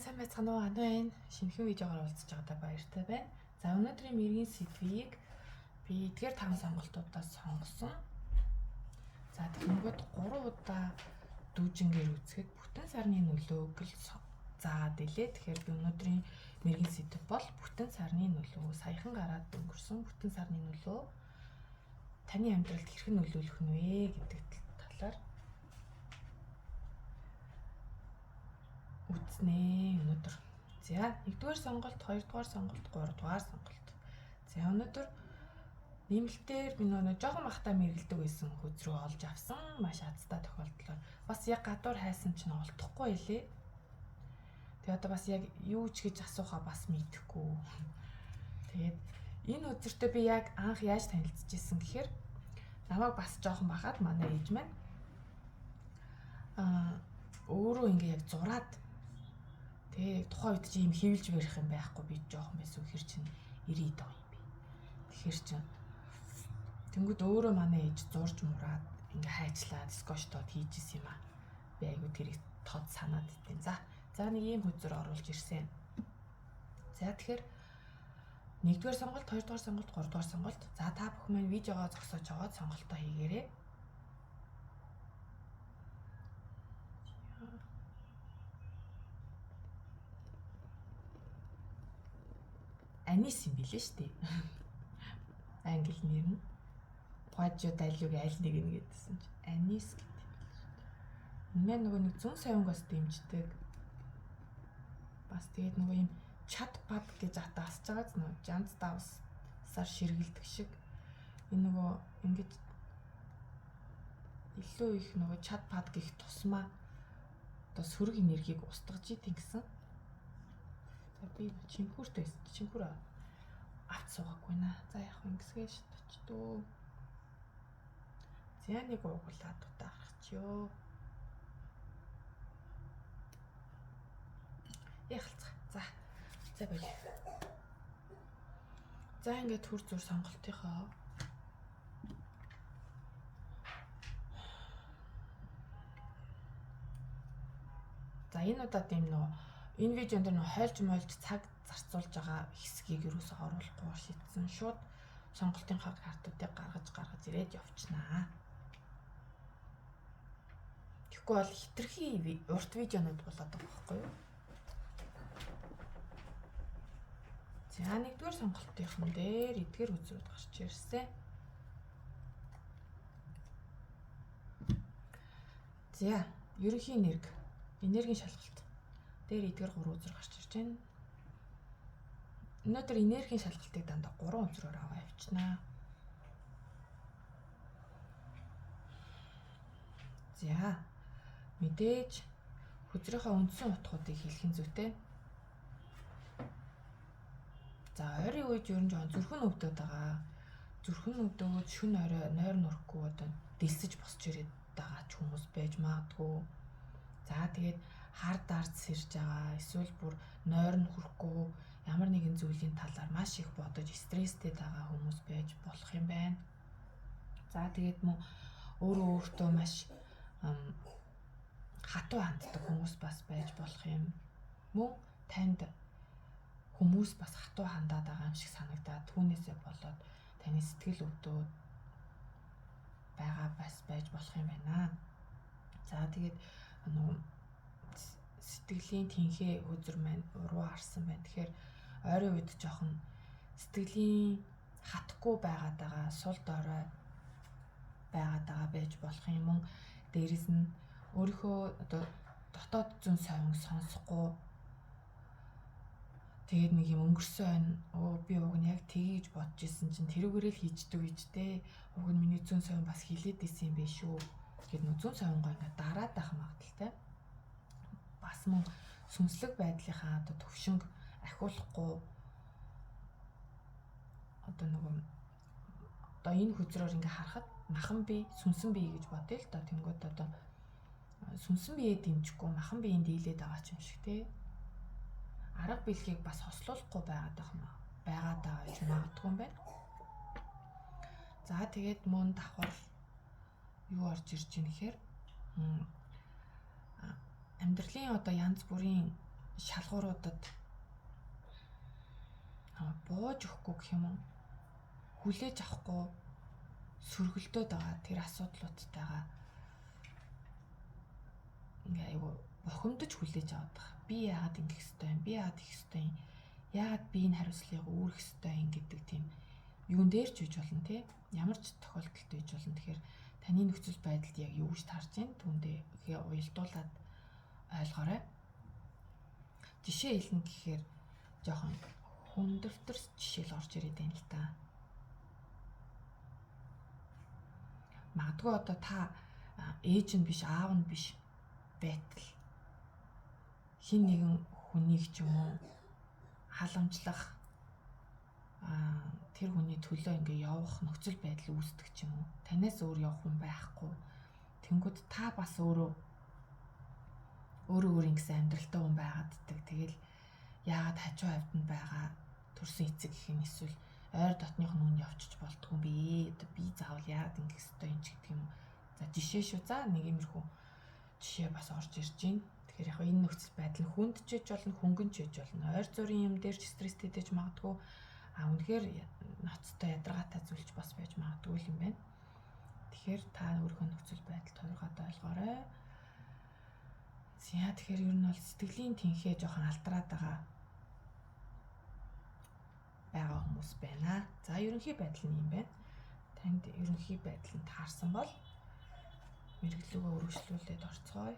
сайн байцгаана уу? Anu энэ шинэхэн видеогоор уулзаж байгаадаа баяртай байна. За өнөөдрийн мэргийн сэдвийг би эдгээр 5 сонголтуудаас сонгосон. За тэгэнгүүт 3 удаа дүүжингээр үзэхэд бүтэн сарны нөлөөг л заагаад илээ. Тэгэхээр би өнөөдрийн мэргийн сэдв бол бүтэн сарны нөлөө, саяхан гараад өнгөрсөн бүтэн сарны нөлөө таны амьдралд хэрхэн нөлөөлөх нь вэ гэдэг талаар үзнэ өнөөдөр. За 1-р сонголт, 2-р сонголт, 3-р сонголт. За өнөөдөр нэмэлтээр би нөгөө жоохон бахта мэргэлдэг байсан хөз рүү олж авсан маш азтай тохиолдлоор бас яг гадуур хайсан чинь олдохгүй илээ. Тэгээ одоо бас яг юу ч гэж асуухаа бас мэдэхгүй. Тэгээд энэ үзэртээ би яг анх яаж танилцчихсэн гэхээр намайг бас жоохон бахад манай ээж маань өөрөө ингээ яг зураад тэгээ тухайн үед чи юм хөвлж барих юм байхгүй би жоохон байсан хэр чинь 90 доо юм би. Тэгэхээр чинь тэнгууд өөрөө манай ээж зурж мураад ингээ хайчлаад скотчтод хийжсэн юм аа. Би айгу тэрийг тод санаад идэв. За нэг ийм хөзөр оруулж ирсэн. За тэгэхээр 1-р сонголт, 2-р сонголт, 3-р сонголт. За та бүхэн маань видеогоо зогсоож аваад сонголтоо хийгээрэй. Анис юм билээ шүү дээ. Англи нэр нь Пажо Далюг аль нэг нь гэдсэн чи Анис гэдэг юм билээ шүү дээ. Энэ нөгөө нэг зүүн соёнгоос дэмждэг. Бас тэгээд нөгөө юм чатпад гэж атаасч байгаа ч нөгөө жанц давсаар ширгэлдэг шиг энэ нөгөө ингэж илүү их нөгөө чатпад гэх тусмаа одоо сөрөг энергийг устгаж идэв гэсэн. За би чимхүүртэй байсан. Чимхүүр авч суугаагүй наа. За яг ингэсгээ шатчдөө. За нэг уугуулаад удаа гаргачихё. Яхалцгаа. За болив. За ингээд төр зур сонголтынхоо за энэ удаад юм нөө энэ видеонд нөө хойлж мойлж цаг зарцуулж байгаа хэсгийг юусоо оруулахгүй шийдсэн. Шууд сонголтынхаа картуудыг гаргаж ирээд явчихнаа. Тэгэхгүй бол хитрхи урт видеонууд болоод байгаа байхгүй юу? За 1-р сонголтынхан дээр эдгээр үзрүүд гарч ирсэн. За ерөнхий энергийн шалгалт дээр эдгээр 3 үзэр гарч ирж байна. Өнөөдөр энергийн шалгалтыг дандаа 3 үзрээр аваа явуулнаа. За мэдээж хөзрийнхөө үндсэн утгуудыг хэлэх нь зүйтэй. За ойрын үед ер нь жоон зүрхэн өвдөд байгаа. Зүрхэн өвдөөд шүн орой нойр нөрөхгүй одоо дэлсэж босч ирээд байгаа ч хүмүүс байж магадгүй. За тэгээд хар дард сэрж байгаа эсвэл бүр нойр нь хүрэхгүй ямар нэгэн зүйлийн талаар маш их бодож стресстэй байгаа хүмүүс байж болох юм байна. За тэгээд мөн өөртөө маш хатуу ханддаг хүмүүс бас байж болох юм. Мөн танд хүмүүс бас хатуу хандаад байгаа юм шиг санагдаад түүнээсээ болоод таны сэтгэл өвдөөд байгаа бас байж болох юм байна. За тэгээд сэтгэлийн тэнхээ хөзөр маань уруу харсан байна. Тэгэхээр ойрын үед жоохон сэтгэлийн хатахгүй байгаад байгаа, сул дорой байгаад байгаа байж болох юм. Мөн дээрэс нь өөрийнхөө одоо дотоод зүүн соёнг сонсохгүй тэгээд нэг юм өнгөрсөн би уг нь яг тгийж бодож исэн чинь тэрүүгээрээ л хийждэг ийжтэй. Уг нь миний зүүн соён бас хилээд исэн юм биш шүү. Тэгээд нөө зүүн соёнгоо ингээд дараад байх магадaltaй. Бас мөн сүнслэг байдлынхаа одоо төвшинг ахиулахгүй одоо нөгөө одоо энэ хөзрөөр ингээ харахад махан бие, сүнсэн бие гэж бодъё л доо. Тэнгүүд одоо сүнсэн биеэ дэмжихгүй махан биеийн дийлээд байгаа ч юм шиг тий. Арга бэлгийг бас хослуулахгүй байгаад байгаа гэж магадгүй юм байна. За тэгээд мөн давхар юу орж ирж ийн гэхээр амьдралын одоо янз бүрийн шалгууруудад бууж өгөхгүй гэх юм уу? Хүлээж авахгүй сөргөлдөөд байгаа тэр асуудлуудтайгаа ингээ айгу бухимдаж хүлээж аваад байгаа. Би яагаад ингэх ёстой юм? Би яагаад их ёстой юм? Яагаад би энэ хариуцлагыг өөрөх ёстой юм гэдэг тийм юун дээр ч үж болно тий. Ямар ч тохиолдолд үж болно. Тэгэхээр таны нөхцөл байдалд яг юу гэж таарч байна? Түүндээ уялдуулаад ойлгоорой. Жишээ хэлнэ гэхээр жоохон хүндэртэр жишээл орж ирээд байна л та. Магадгүй одоо та ээж нь биш, аав нь биш байтал хин нэгэн хүнийг ч юм уу халамжлах тэр хүний төлөө ингээ явах нөхцөл байдал үүсдэг ч юм уу. Танаас өөр явах хүн байхгүй. Тэнгүүд та бас өөрөө ингэсэн амьдралтай хүн байгааддаг. Тэгэл яагаад хажуу хавьд нь байгаа төрсөн эцэг гэх юм эсвэл ойр дотных нь үн явчих болтгүй би. Одоо би заавал яагаад ингэх ёстой юм ч гэдэг юм. За жишээ шүү. За нэг иймэрхүү жишээ бас орж ирж байна. Тэгэхээр яг энэ нөхцөл байдал нь хүнд ч гэж болно, хөнгөн ч гэж болно. Ойр зүрийн юм дээр ч стресстэй дэж магадгүй. Үнэхээр ноцтой ядаргаатай зүйлч бас байж магадгүй юм байна. Тэгэхээр та өөрийнхөө нөхцөл байдал тодорхойд ойлгоорой. За тэгэхээр ер нь бол сэтгэлийн тэнхээ жоохон алдраад байгаа хүмүүс байна. За ерөнхий байдал нь юм байна. Танд ерөнхий байдал нь таарсан бол мэргэжлүүгөө өргөжлүүлээд орцгоё.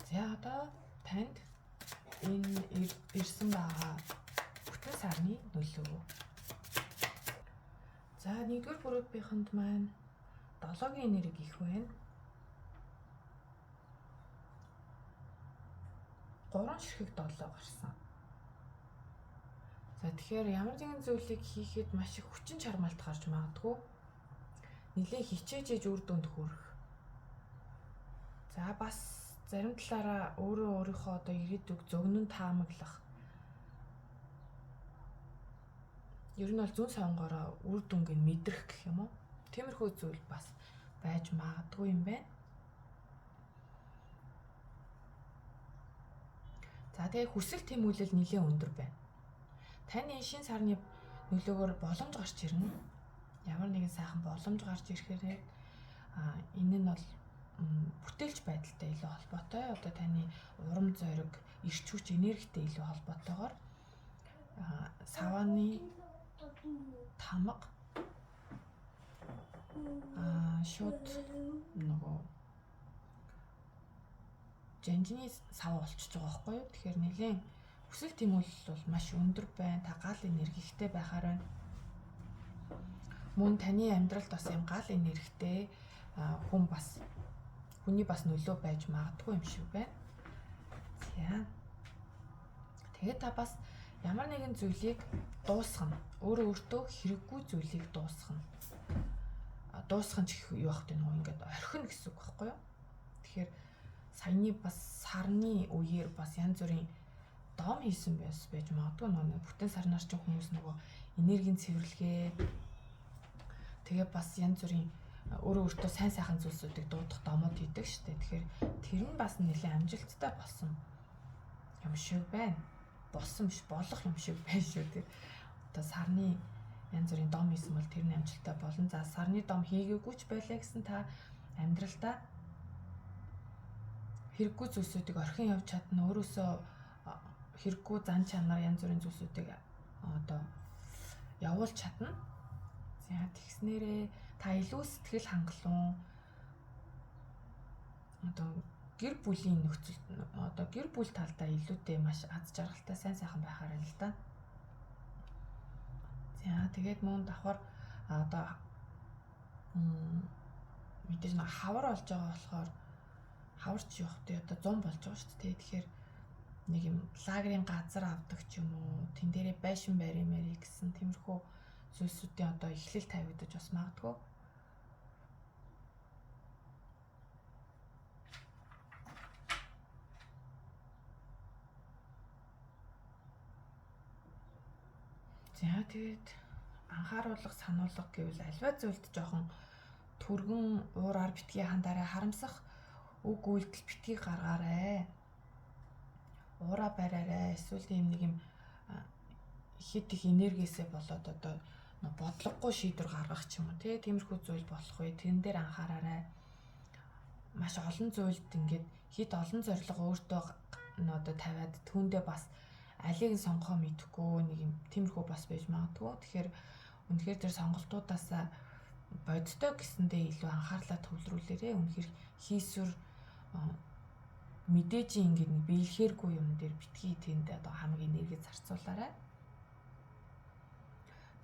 За одоо танд энэ ирсэн байгаа бүтэн сарны нөлөө. За 1-р бүрэлдэхүүнд маань 7-гийн энерги их байна. 3 ширхэг 7 гарсан. За тэгэхээр ямар нэгэн зүйлийг хийхэд маш их хүчин чармаалт гарч магадгүй. Нилээн хичээж үр дүнд хүрэх. За бас зарим талаараа өөрийнхөө одоо ирээдүг зөгнөн таамаглах. Ер нь бол зүүн сонгороо үр дүнг нь мэдрэх гэх юм уу? Тиймэрхүү зүйл бас байж магадгүй юм байна. За тэгээ хүсэл тэмүүлэл нэлээд өндөр байна. Таны шин сарны нөлөөгөөр боломж гарч ирнэ. Ямар нэгэн сайхан боломж гарч ирэхээр энэ нь бол бүтээлч байдалтай илүү холбоотой. Одоо таны урам зориг, эрч хүч, энергитэй илүү холбоотойгоор савааны тамга шууд нөгөө жанжины сав болчихж байгаа байхгүй юу? Тэгэхээр нэлээд хүсэл тэмүүлэл бол маш өндөр байна. Та гал энергитэй байхаар байна. Мөн таны амьдралд бас юм гал энергитэй хүний бас нөлөө байж магадгүй юм шиг байна. За. Тэгээд та бас ямар нэгэн зүйлийг дуусгах нь өөртөө хэрэггүй зүйлийг дуусгах нь. Дуусгах нь юу байх вэ? Нөгөө ингээд орхино гэсэн үг байхгүй юу? Тэгэхээр саяны бас сарны үеэр бас янз бүрийн дом хийсэн байж магадгүй. Нөгөө бүтэн сарнаар ч хүмүүс нөгөө энергийн цэвэрлэгээ тэгээ бас янз бүрийн өөртөө сайн сайхан зүйлсүүдийг дуудах домод хийдэг штэ. Тэгэхээр тэр нь бас нэлээд амжилттай болсон юм шиг байна. Болсон биш болох юм шиг байна шүү дээ. Одоо сарны янз бүрийн дом хийсэн бол тэр нь амжилттай болно. За сарны дом хийгээгүй ч байлаа гэсэн та амьдралдаа хэрэггүй зүйлсүүдийг орхин явж чадна. Өөрөөсөө хэрэггүй зан чанар янз бүрийн зүйлсүүдийг одоо явуулж чадна. За тэгснээрээ та илүү сэтгэл хангалуун одоо гэр бүлийн нөхцөл одоо гэр бүл талдаа илүүтэй маш аз жаргалтай сайн сайхан байхаар байна л да. За тэгээд мөн давхар одоо мэдээж нэг хавар болж байгаа болохоор хаварч явахдаа одоо 100 болж байгаа шүү дээ. Тэгэхээр нэг юм лагерийн газар авдаг ч юм уу тэн дээрээ байшин баримаар гэсэн тиймэрхүү зүйлсүүдийн одоо эхлэл тавигдаж бас магадгүй. За тэгээд анхааруулга сануулга гэвэл альва зүйлд жоохон түргэн уураар битгий хандаарай, харамсах үг үйлдэл битгий гаргаарай. Уураа бариарай. Эсвэл тийм нэг юм хэд их энергиэсээ болоод одоо бодлогогүй шийдвэр гаргах ч юм уу тиймэрхүү зүйл болох үе тэрэн дээр анхаараарай. Маш олон зүйлд ингээд хэд олон зорилго өөртөө одоо тавиад түүндээ бас алийг нь сонгохоо мэдэхгүй нэг юм тиймэрхүү бас байж магадгүй. Тэгэхээр үнэхээр тэр сонголтуудаас бодтой гэсэндээ илүү анхаарлаа төвлөрүүлээрэй. Үнэхээр хийсвэр мэдээж ингээд нэг биелэхээргүй юм дээр битгий тэнд одоо хамаг энерги зарцуулаарай.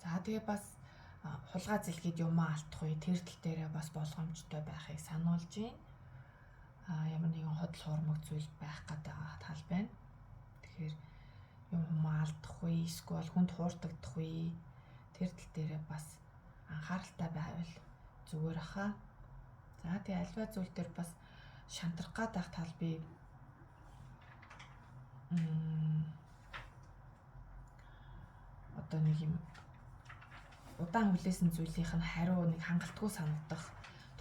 За тэгээ бас хулгай зэлгээд юмаа алдах үе тэр тал дээрээ бас болгоомжтой байхыг сануулж байна. Ямар нэгэн худал хуурмаг зүйл байх гэдэг тал байна. Тэгэхээр юмаа алдах үе эсвэл хүнд хуурдагдах үе тэр тал дээрээ бас анхааралтай байвал зүгээр хаа. За тэгээ альва зүйл дээр бас шантрах гадах тал би одоо нэг юм удаан хүлээсэн зүйлийнх нь хариу нэг хангалтгүй санагдах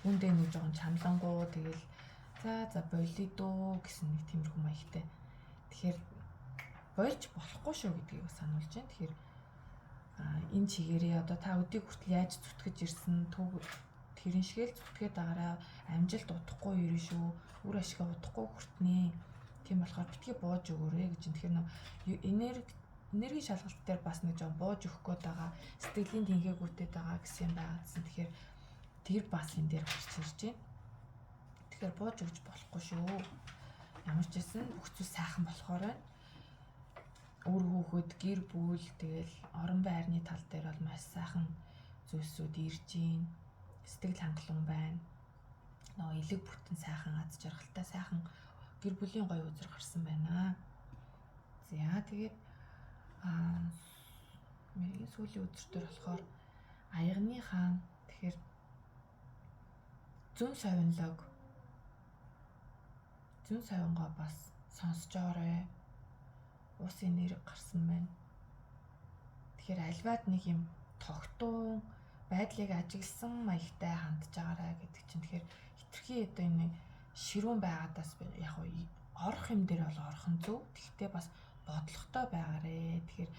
түүндээ нэг жоохон чамлангуу тэгэл за болидоо гэсэн нэг тиймэрхүү маягтай. Тэгэхээр болж болохгүй шүү гэдгийг сануулж байна. Тэгэхээр энэ чигээрээ одоо та өдийг хүртэл яаж зүтгэж ирсэн тэрэн шигээл зүтгээд байгаараа амжилт удахгүй ирнэ шүү. Үр ашиг удахгүй хүртнэ. Тийм болохоор битгий бууж өгөөрэй гэж. Тэгэхээр энерги шалгалт дээр бас нэг жоо бууж өгөх гээд байгаа. Сэтгэлийн тэнхээгүүтэд байгаа гэсэн юм байгаадсан. Тэгэхээр тэр бас энэ дээр гарч ирж байна. Тэгэхээр бууж өгч болохгүй шүү. Ямар ч байсан бүх зүйл сайхан болохоор байна. Үр хүүхэд, гэр бүл, тэгэл орон байрны тал дээр бол маш сайхан зүйлсүүд ирж байна. Сэтгэл хангалуун байна. Нөгөө элэг бүтэн сайхан аз жаргалтай сайхан гэр бүлийн гоё үзэр гарсан байна. За тэгээд миний сүүлийн үзэртэр болохоор аягны хаан тэгэхээр зүүн совингоо бас сонсож орой. Ус энерги гарсан байна. Тэгэхээр альваад нэг юм тогтун байдлыг ажигласан маягтай хандж байгаарай гэдэг чинь тэгэхээр хитрхи одоо энэ ширүүн байгаадаас яг орох юм дээр бол орох нь зөв. Тэгтээ бас бодлоготой байгаарэ. Тэгэхээр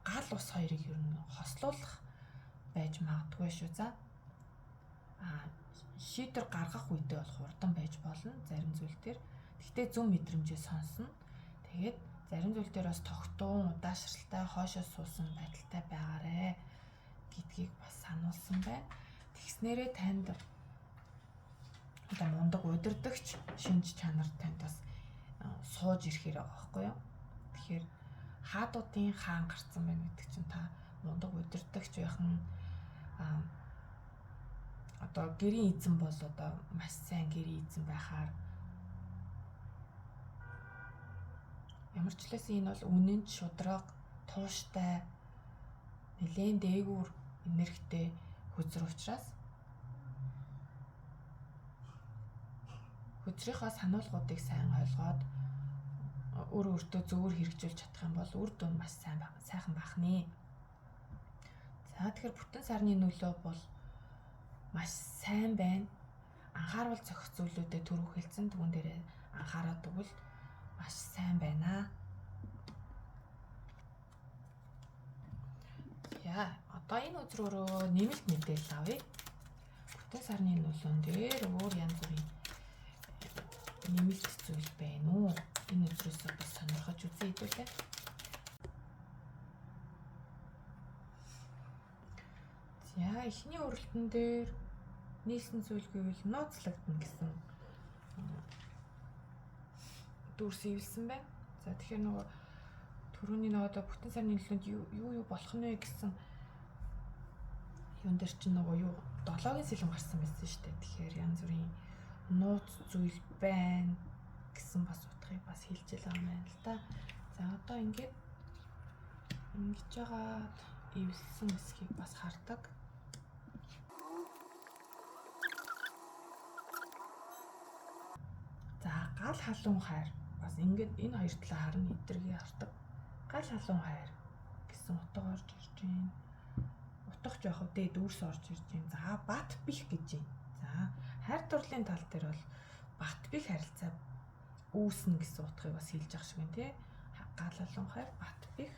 гал ус хоёрыг ер нь хослуулах байж магадгүй шүү. За шийдвэр гаргах үедээ бол хурдан байж болно зарим зүйл дээр. Тэгтээ зөв мэдрэмжээ сонсно. Тэгээд зарим зүйл дээр бас тогтун удаашралтай хоошоо суусан байдалтай байгаарэ гэдгийг бас сануулсан байна. Тэгснээрээ танд одоо мундаг удирдагч шинж чанар танд бас сууж ирэхээр байгаа байхгүй юу? Тэгэхээр хаадуудын хаан гарцсан байна гэдэг чинь та мундаг удирдагч байх нь одоо гэрийн эзэн бол одоо маш сайн гэрийн эзэн байхаар ямар ч лээсэн энэ бол үнэнд шудраг, тууштай, нэлээд дээгүүр энергитэй хүзэр учраас хүзрийнхаа сануулгуудыг сайн ойлгоод өөртөө зөвөр хэрэгжүүлж чадах юм бол үр дүн маш сайхан бахны. За тэгэхээр бүтэн сарны нөлөө бол маш сайн байна. Анхаарал зохих зүйлүүдэд түрүү хэлсэн түүн дээрээ анхаараад өгвөл маш сайн байна. За одоо энэ үзрөөрөө нэмэлт мэдээлэл авъя. Бүтэн сарны нөлөөн дээр өөр янз бүрийн нэмэлт зүйл байна уу? Энэ үзрээс бас сонирхож үзье хэдүүлээ. За эхний өрөлтөн дээр нийлсэн зүйл гэвэл нууцлагдана гэсэн дүрс ивэлсэн байна. За тэгэхээр нөгөө түрүүний нөгөө бүтэн сарны нөлөөнд юу болох нь вэ гэсэн юун дээр чинь нөгөө юу 7-гийн сэлэм гарсан байсан шүү дээ. Тэгэхээр янз бүрийн нууц зүйл байна гэсэн бас утгыг бас хэлж байгаа юм байна л да. За одоо ингэж жагаад ивэлсэн хэсгийг бас хардаг. За гал халуун хайр бас ингэж энэ хоёр талаа харна эдгэргийг хардаг. Гал халуун хайр гэсэн утга орж ирж байна. утга жоох дээд үүрс орж ирж байна. За бат бих гэж байна. За хайр дурлалын тал дээр бол бат бих харилцаа үүснэ гэсэн утгыг бас хэлж ах шиг байна тий. Гал халуун хайр бат бих.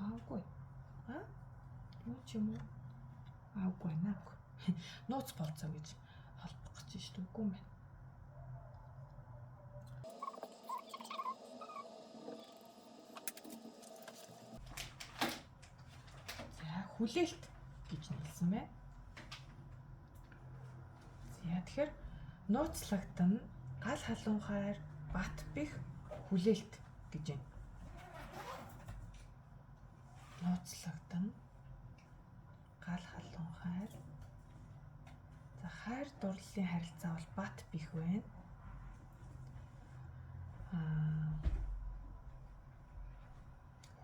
Аагүй. Юу ч юм уу? Аагүй наа. Нууц болцоо гэж холбох гэж шүү дээ. Үгүй юм байна. За хүлээлт гэж нэлсэн байна. За тэгэхээр нууцлагдана гал халуун хайр бат бих хүлээлт гэж байна. Нууцлагдана гал халуун хайр. За хайр дурлалын харилцаа бол бат бих байна.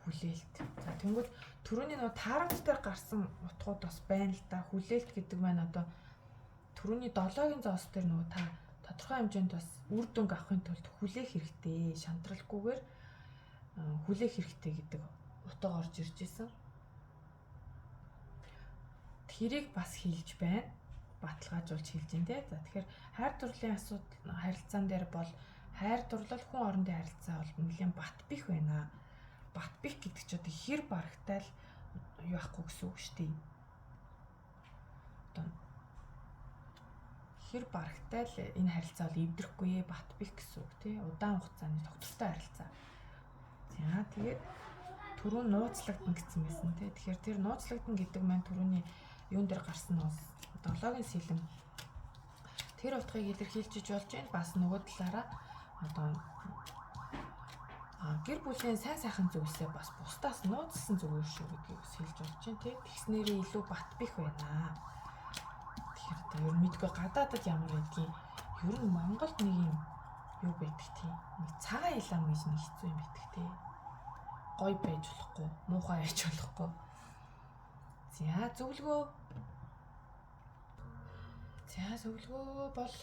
Хүлээлт. За тэнгууд түрүүний нөгөө таарамж дээр гарсан утгууд бас байна л да. Хүлээлт гэдэг маань одоо түрүүний 7-гийн зоос дээр нөгөө та тодорхой хэмжээнд бас үр дүнг авахын тулд хүлээх хэрэгтэй. Шантралгүйгээр хүлээх хэрэгтэй гэдэг утга орж ирж исэн. Тэрийг бас хэлж байна. Баталгаажуулж хэлж байна те. За тэгэхээр хайр дурлалын асуудал харилцаан дээр бол хайр дурлал хүн орондын харилцаа бол нэлээд бат бих байна. Бат бих гэдэг чинь одоо хэр барагтай л юу ахгүй гэсэн үг шүү дээ. Одоо хэр барагтай л энэ харилцаа бол эвдрэхгүй бат бих гэсэн үг тий. Удаан хугацааны тогтвортой харилцаа. За тэгээд түрүүн нууцлагдана гэсэн байсан тий. Тэгэхээр тэр нууцлагдана гэдэг маань түрүүний юун дээр гарсан нь бас 7-гийн сэлэм тэр утгыг илэрхийлж болж байна. Бас нөгөө талаараа одоо гэр бүлийн сайн сайхан зүйлсээ бас бусдаас нууцсан зүгээр шүү гэдгийг бас хэлж болж байна тий. Тэгснээрээ илүү бат бих байна. Тэгэхээр одоо ер нь мэдгүй гадаадд ямар байдгийг ер нь Монголд нэг юм юу байдаг тий. Нэг цагаан ялам гэж нэг хэцүү юм байдаг тий. Гой байж болохгүй, муухай байж болохгүй. За зөвлөгөө. За зөвлөгөө бол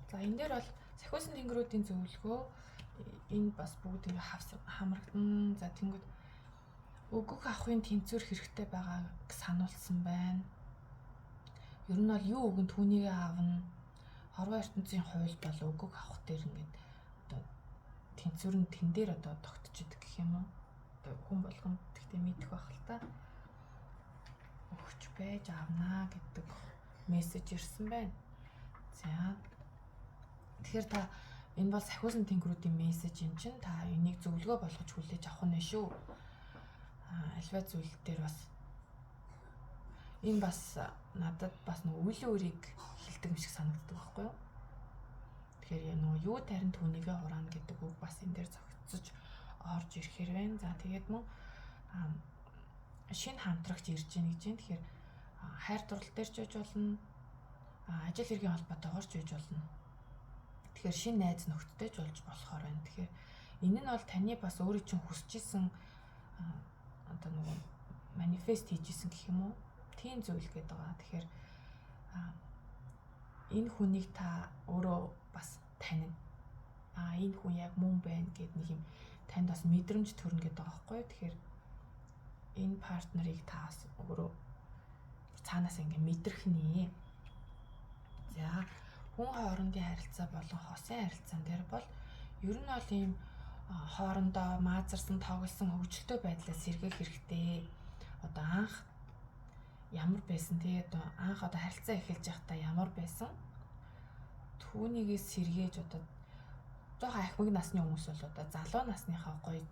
за энэ дээр бол сахиусан тэнгэрүүдийн зөвлөгөө энэ бас бүгд ингэ хамрагдан. За тэнгүүд өгөх авахын тэнцвэр хэрэгтэй байгааг сануулсан байна. Ер нь бол юу өгөн түүнийг аавна. Хорвоо ертөнцийн хууль бол өгөх авах дээр ингээд одоо тэнцвэр нь тэн дээр одоо тогтчиход гэх юм уу? Одоо хүн болгонд тэгтээ мэдэх байх л та. Өгч байж аавнаа гэдэг мессеж ирсэн байна. За тэгэхээр та энэ бол сахиусан тэнгэрүүдийн мессеж юм чинь та энийг зөвлөгөө болгож хүлээж авах нь шүү. Альва зүйл дээр бас энэ бас надад бас нэг үйл өөрийг хэлдэг юм шиг санагддаг байхгүй юу? Тэгэхээр нөгөө юу тарин түүнийгээ хураана гэдэг үг бас энэ дээр зохицож орж ирэхээр байна. За тэгээд мөн шинэ хамтрагч ирж гин гэж байна. Тэгэхээр хайр дурлал дээр ч байж болно. Ажил хэргийн холбоотойгоор ч байж болно. Тэгэхээр шинэ найз нөхдөдтэй ч болж болохоор байна. Тэгэхээр энэ нь бол таны бас өөрөө чинь хүсэж исэн одоо нөгөө манифест хийж исэн гэх юм уу? Тийм зүйл гээд байгаа. Тэгэхээр энэ хүнийг та өөрөө бас танина. Энэ хүн яг мөн байна гэд нэг юм танд бас мэдрэмж төрнө гэдэг байгаа байхгүй юу? Тэгэхээр энэ партнерыг та бас өөрөө цаанаас ингээ мэдрэх нэ. За хүн хоорондын харилцаа болон хосын харилцаан дээр бол ер нь бол ийм хоорондоо маазарсан, тоглосон хөвгөлтэй байдлаас сэргээх хэрэгтэй. Одоо анх ямар байсан тий одоо анх одоо харилцаа эхэлж байхдаа ямар байсан түүнийгээс сэргээж одоо жоохон ахмаг насны хүмүүс бол одоо залуу насныхаа гоё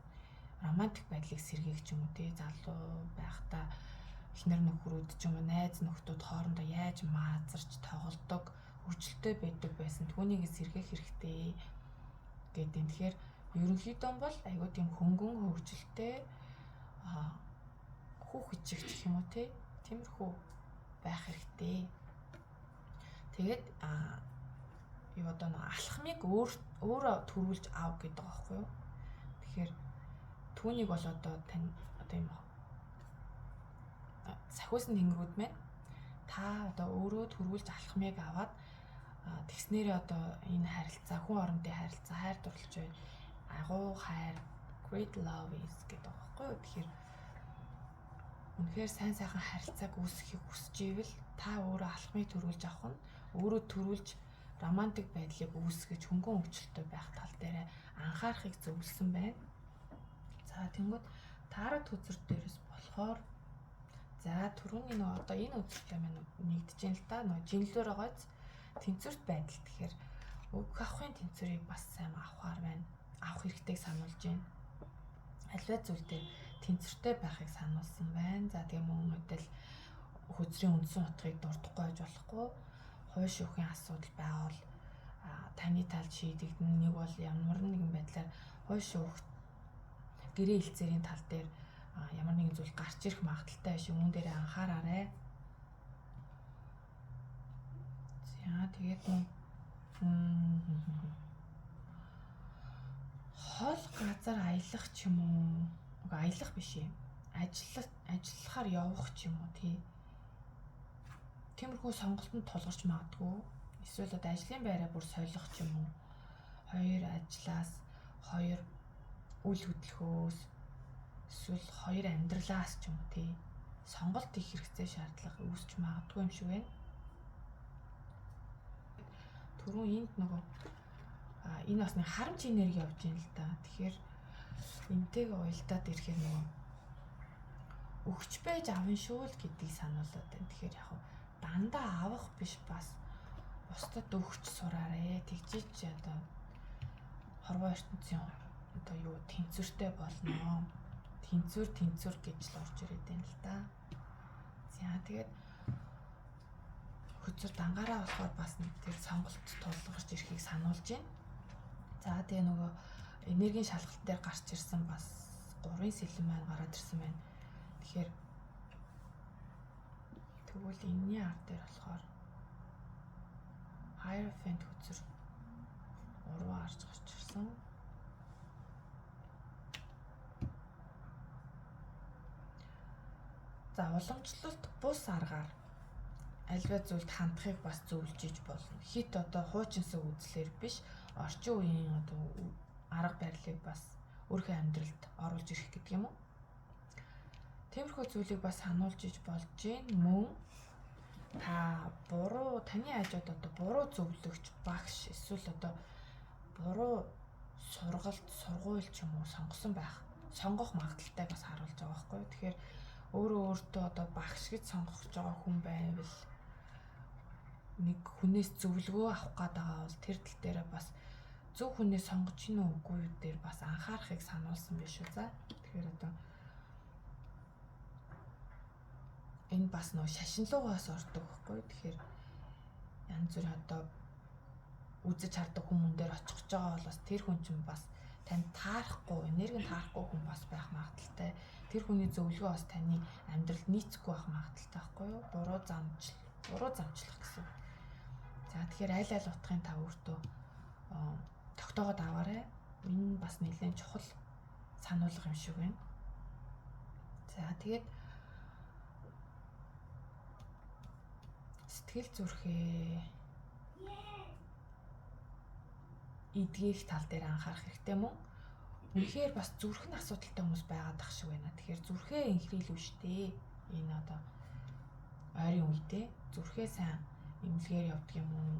романтик байдлыг сэргээх ч юм уу тий залуу байхдаа эхнэр нөхрүүд ч юм уу найз нөхдүүд хоорондоо яаж маазарч тоглодог хөвгөлтэй байдаг байсан түүнийгээс сэргээх хэрэгтэй гэдэг. Тэгэхээр ерөнхийдөө бол айгүй тийм хөнгөн хөвгөлтэй хүүхэд чигч гэх юм уу тий тиймэрхүү байх хэрэгтэй. Тэгээд юу одоо нэг алхмыг өөрөө төрүүлж аав гэдэг байгаа байхгүй юу? Тэгэхээр түүнийг бол одоо тань одоо юм сахиусан тэнгэрүүд маань та одоо өөрөө төрүүлж алхмыг аваад тэгснээрээ одоо энэ харилцаа хүн орондын харилцаа хайр дурлалж агуу хайр great love is гэдэг байгаа байхгүй юу. Тэгэхээр үнэхээр сайн сайхан харилцааг үүсгэхийг хүсэж ивэл та өөрөө алхмыг төрүүлж авах нь өөрөө төрүүлж романтик байдлыг үүсгэж хөнгөн өвчлөлтөй байх тал дээр анхаарахыг зөвлөсөн байна. За тэнгууд таарад үзэр дээрээс болохоор за түрүүний нөгөө одоо энэ үзэртэй маань нэгдэж юм л да. Нөгөө жинлээр байгааз тэнцвэрт байдал тэгэхээр үг авахын тэнцвэрийг бас сайн авахар байна. Авах хэрэгтэйг сануулж байна. Аливаа зүйл дээр тэнцвэртэй байхыг сануулсан байна. За тэгээ мөн мэдэл хөзрийн үндсэн утгыг дурдахгүй байж болохгүй. Хойш өвхийн асуудал байвал таны талд шийдэгдэн нэг бол ямар нэгэн байдлаар хойш өвх гэрээ хэлцээрийн тал дээр ямар нэгэн зүйл гарч ирэх магадaltaй биш юм дээр анхаараарай. За тэгээд хол газар аялах ч юм уу. Уг аялах биш юм. Ажиллахаар явах ч юм уу тий. Тиймэрхүү сонголтод тулгарч магадгүй. Эсвэл одоо ажлын байраа бүр солих ч юм уу. Хоёр ажлаас, хоёр үйл хөдлөхөөс эсвэл хоёр амьдралаас ч юм уу тий. Сонголт хийх хэрэгцээ шаардлага үүсч магадгүй юм шиг байна. Түрүүн энд нөгөө энэ бас нэг харамч энерги явж байна л да. Тэгэхээр энтэйгээ уялдаад ирэхээр нөгөө өгч байж авна шүү л гэдгийг сануулад байна. Тэгэхээр яг дандаа авах биш бас бусдад өгч сураарэ. Тэгжиж одоо хорвоо ертөнцийн одоо юу тэнцвэртэй болно. Тэнцвэр гэж л орж ирээд байна л да. За тэгээд хөцөр дангаараа болохоор бас нэг тэр сонголт тулгарч ирэхийг сануулж байна. За тэгээ нөгөө энергийн шалгалт дээр гарч ирсэн бас 3 сэлэн маань гараад ирсэн байна. Тэгэхээр тэгвэл энэний ард дээр болохоор Hierophant хөцөр уруу арж гарч ирсэн. За уламжлалт бус аргаар альва зүйлд хандахыг бас зөвлөж иж болно. Хит одоо хуучинсаг үзлэр биш орчин үеийн одоо арга барилыг бас өөрийнхөө амьдралд оруулж ирэх гэдэг юм уу. Тиймэрхүү зүйлийг бас сануулж иж болж гин мөн та буруу таны хажууд одоо буруу зөвлөгч багш эсвэл одоо буруу сургууль ч юм уу сонгосон байх сонгох магадaltaйг бас харуулж байгаа байхгүй. Тэгэхээр өөртөө одоо багш гэж сонгож байгаа хүн байвал нэг хүнээс зөвлөгөө авах гээд байгаа бол тэр тал дээр бас зөв хүнээ сонгож гин үгүй юу дээр бас анхаарахыг сануулсан биш үү. За тэгэхээр одоо энэ бас нөө шашинлуугаас ордог байхгүй. Тэгэхээр янз бүр одоо үзэж хардаг хүмүүн дээр очих гэж байгаа бол бас тэр хүн чинь бас танд таарахгүй, энерги таарахгүй хүн бас байх магадaltaй. Тэр хүний зөвлөгөө бас таны амьдралд нийцэхгүй байх магадaltaй байхгүй юу? Буруу замчлах гэсэн. За тэгэхээр аль утгын та өөртөө тогтоогоод аваарай. Энэ бас нэлээд чухал сануулга юм шиг байна. За тэгээд сэтгэл зүрхээ эдгэх тал дээр анхаарах хэрэгтэй мөн. Үнэхээр бас зүрхэн асуудалтай хүмүүс байгаад ах шиг байна. Тэгэхээр зүрхээ инхрийлв штэ. Энэ одоо ойрын үедээ зүрхээ сайн эмнэлгээр явдаг юм уу?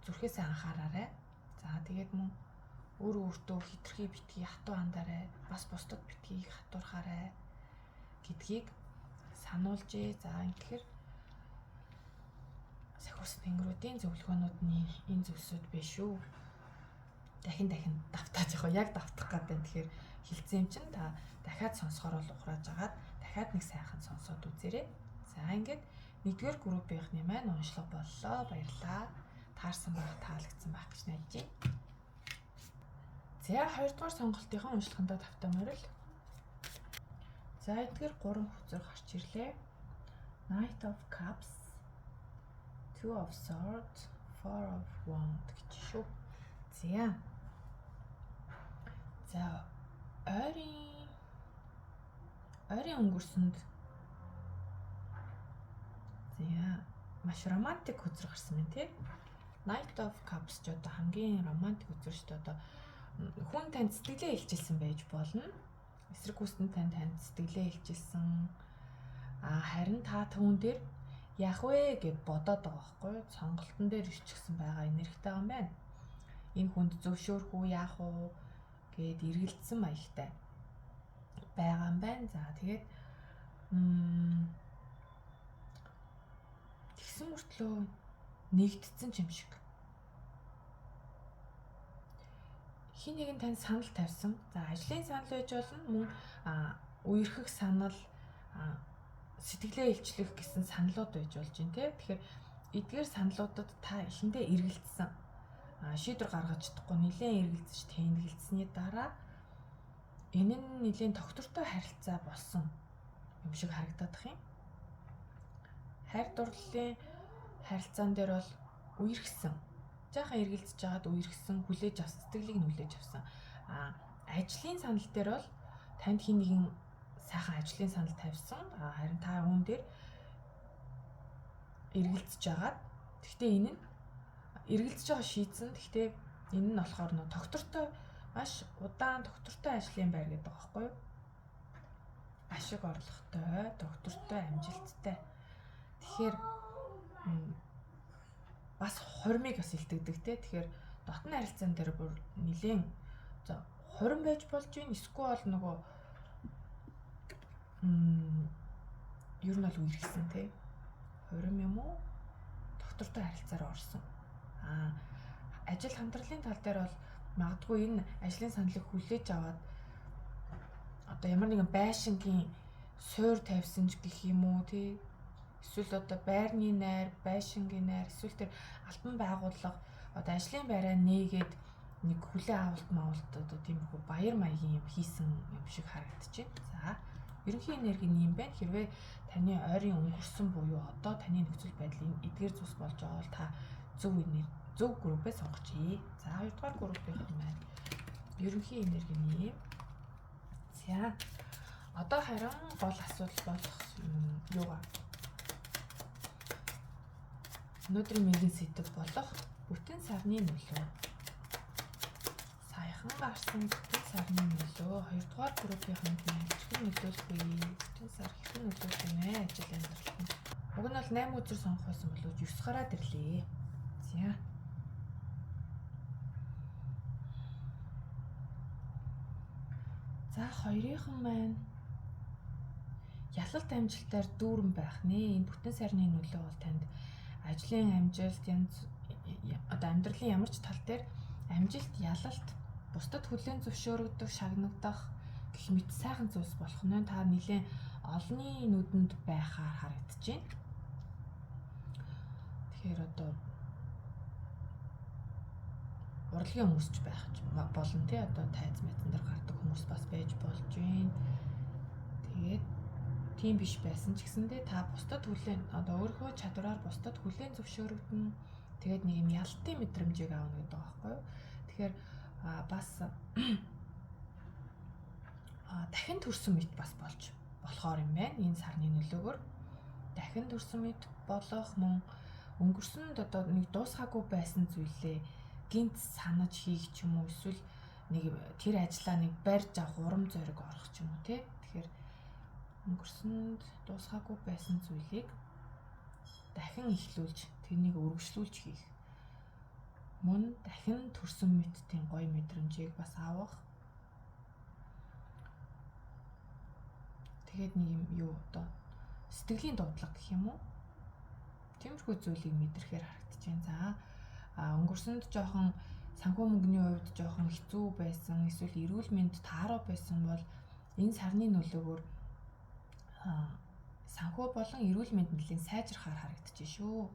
Зүрхээ сайн анхаараарай. За тэгээд мөн өөртөө хитрхи битгий хатуу хандаарай. Бас бусдад битгий хатуурхаарай гэдгийг сануулж. За ингэхээр сахиус тэнгэрүүдийн зөвлөгөөнүүдний энэ зүйлсүүд биш үү? Дахин давтааж яг яг давтах гэдэг. Тэгэхээр хилцэн юм чинь та дахиад сонсохоор бол ухрааж агаад дахиад нэг сайхан сонсоод үзээрэй. За ингээд нэгдүгээр группийнхний маань уншлага боллоо. Баярлалаа. Таарсан байх, таалагдсан байх гэж найдаж байна. За хоёрдугаар сонголтынхаа уншлагандаа тавтамаар л. За эдгээр 3 хөцөр гарч ирлээ. Knight of Cups, Two of Swords, Four of Wands гэж шүү. За ойрын өнгөрсөнд маш романтик хөзөр гарсан байна тий. Knight of Cups ч одоо хамгийн романтик хөзөр шүү дээ. Одоо хүн танд сэтгэлээ илчилсэн байж болно. Эсрэг хүсн танд сэтгэлээ илчилсэн. Харин та түүн дээр яах вэ гэд бодоод байгаа байхгүй юу? Сонголтон дээр ирчихсэн байгаа энергитэй юм байна. Энэ хүнд зөвшөөрөх үү, яах уу гэд эргэлдсэн маягтай байгаа юм байна. За тэгээд тэгсэн мөртлөө нэгдсэн юм шиг. Хин нэг нь тань санал тавьсан. За ажлын санал байж болно, мөн үерхэх санал, сэтгэлээ илчлэх гэсэн саналуд байж болж байна тий. Тэгэхээр эдгээр саналуудад та эхэндээ эргэлдсэн. Шийдвэр гаргаж чадахгүй нэлээд эргэлзэж тэнэгэлцсэний дараа энэ нь нэлээд тогтвортой харилцаа болсон юм шиг харагдаад их юм. Хайр дурлалын харилцаан дээр бол үерхсэн. Жаахан эргэлзэж жагаад үерхсэн, хүлээж авсан, сэтгэлийг нь хүлээж авсан. Ажлын санал дээр бол танд хин нэгэн сайхан ажлын санал тавьсан. Харин та үүн дээр эргэлзэж жагаад гэхдээ энэ нь эргэлзэж байгаа шийдсэн. Гэхдээ энэ нь болохоор нөө тогтвортой, маш удаан тогтвортой ажлын байр гэдэг байгаа байхгүй юу? Ашиг орлоготой, тогтвортой, амжилттай. Тэгэхээр бас хурмыг бас илтгэдэг те. Тэгэхээр дотны харилцаан дээр бүр нэлээд хурим байж болж байна. Эсвэл бол нөгөө ер нь бол үерхсэн те. Хурим юм уу? Доктортой харилцаар орсон. Ажил хамтралын тал дээр бол магадгүй энэ ажлын саналыг хүлээж аваад одоо ямар нэгэн байшингийн суур тавьсан ч гэх юм уу тий. Эсвэл одоо байрны найр, байшингийн найр, эсвэл тэр албан байгууллага одоо ажлын байраа нээгээд нэг хүлээ авалт маавалт одоо тиймэрхүү баяр маягийн юм хийсэн юм шиг харагдаж байна. За, ерөнхий энерги нь юм байна. Хэрвээ таны ойрын өнгөрсөн буюу одоо таны нөхцөл байдлын эдгээр зүс болж байгаа бол та зөв группээ сонгочихъя. За, 2 дугаар группийн маань ерөнхий энерги нь юм. За, одоо харин гол асуудал болох юугаа өнөөдрийн мэндийн сэдэв болох бүтэн сарны нөлөө. Саяхан гарсан бүтэн сарны нөлөө 2 дугаар группийн маань хэрхэн нөлөөлөх вэ? Бүтэн сар хэрхэн нөлөөлөх юм бэ? Ажил амьдралд. Уг нь бол 8 өдөр сонгох байсан болов 9 гараад ирлээ. За. За, хоёрынхан маань ялалт амжилтаар дүүрэн байх нэ. Энэ бүтэн сарны нөлөө бол танд ажлын амжилт, одоо амьдралын ямар ч тал дээр амжилт, ялалт, бусдад хүлээн зөвшөөрөгдөх, шагнагдах гэх мэт сайхан зүйлс болох нь та нэлээд олонний нүдэнд байхаар харагдаж байна. Тэгэхээр одоо урлагийн хүмүүсч байх болно тий. Одоо тайз мэдэн дээр гардаг хүмүүс бас байж болж байна. Тэгээд тийм биш байсан ч гэсэндээ та бусдад хүлээн одоо өөрийнхөө чадвараар бусдад хүлээн зөвшөөрөгдөн тэгээд нэг юм ялтын мэдрэмжийг аавна гэдэг байгаа байхгүй юу. Тэгэхээр бас дахин төрсөн мэт бас болж болохоор юм байна. Энэ сарны нөлөөгөөр дахин төрсөн мэт болох мөн өнгөрсөнд одоо нэг дуусгаагүй байсан зүйлээ гинт санаж хийх ч юм уу, эсвэл нэг тэр ажлаа нэг барьж авах урам зориг орох ч юм уу тий. Тэгэхээр өнгөрсөнд дуусгаагүй байсан зүйлийг дахин эхлүүлж тэрнийг өргөжлүүлж хийх. Мөн дахин төрсөн мэтийн гоё мэдрэмжийг бас авах. Тэгээд нэг юм юу одоо сэтгэлийн дуудлага гэх юм уу? Тиймэрхүү зүйлийг мэдрэхээр харагдаж байна. За, өнгөрсөнд жоохон санхүү мөнгөний хувьд жоохон хэцүү байсан, эсвэл эрүүл мэнд тааруу байсан бол энэ сарны нөлөөгөөр санхүү болон эрүүл мэнд нэлийн сайжрахаар харагдаж байна шүү.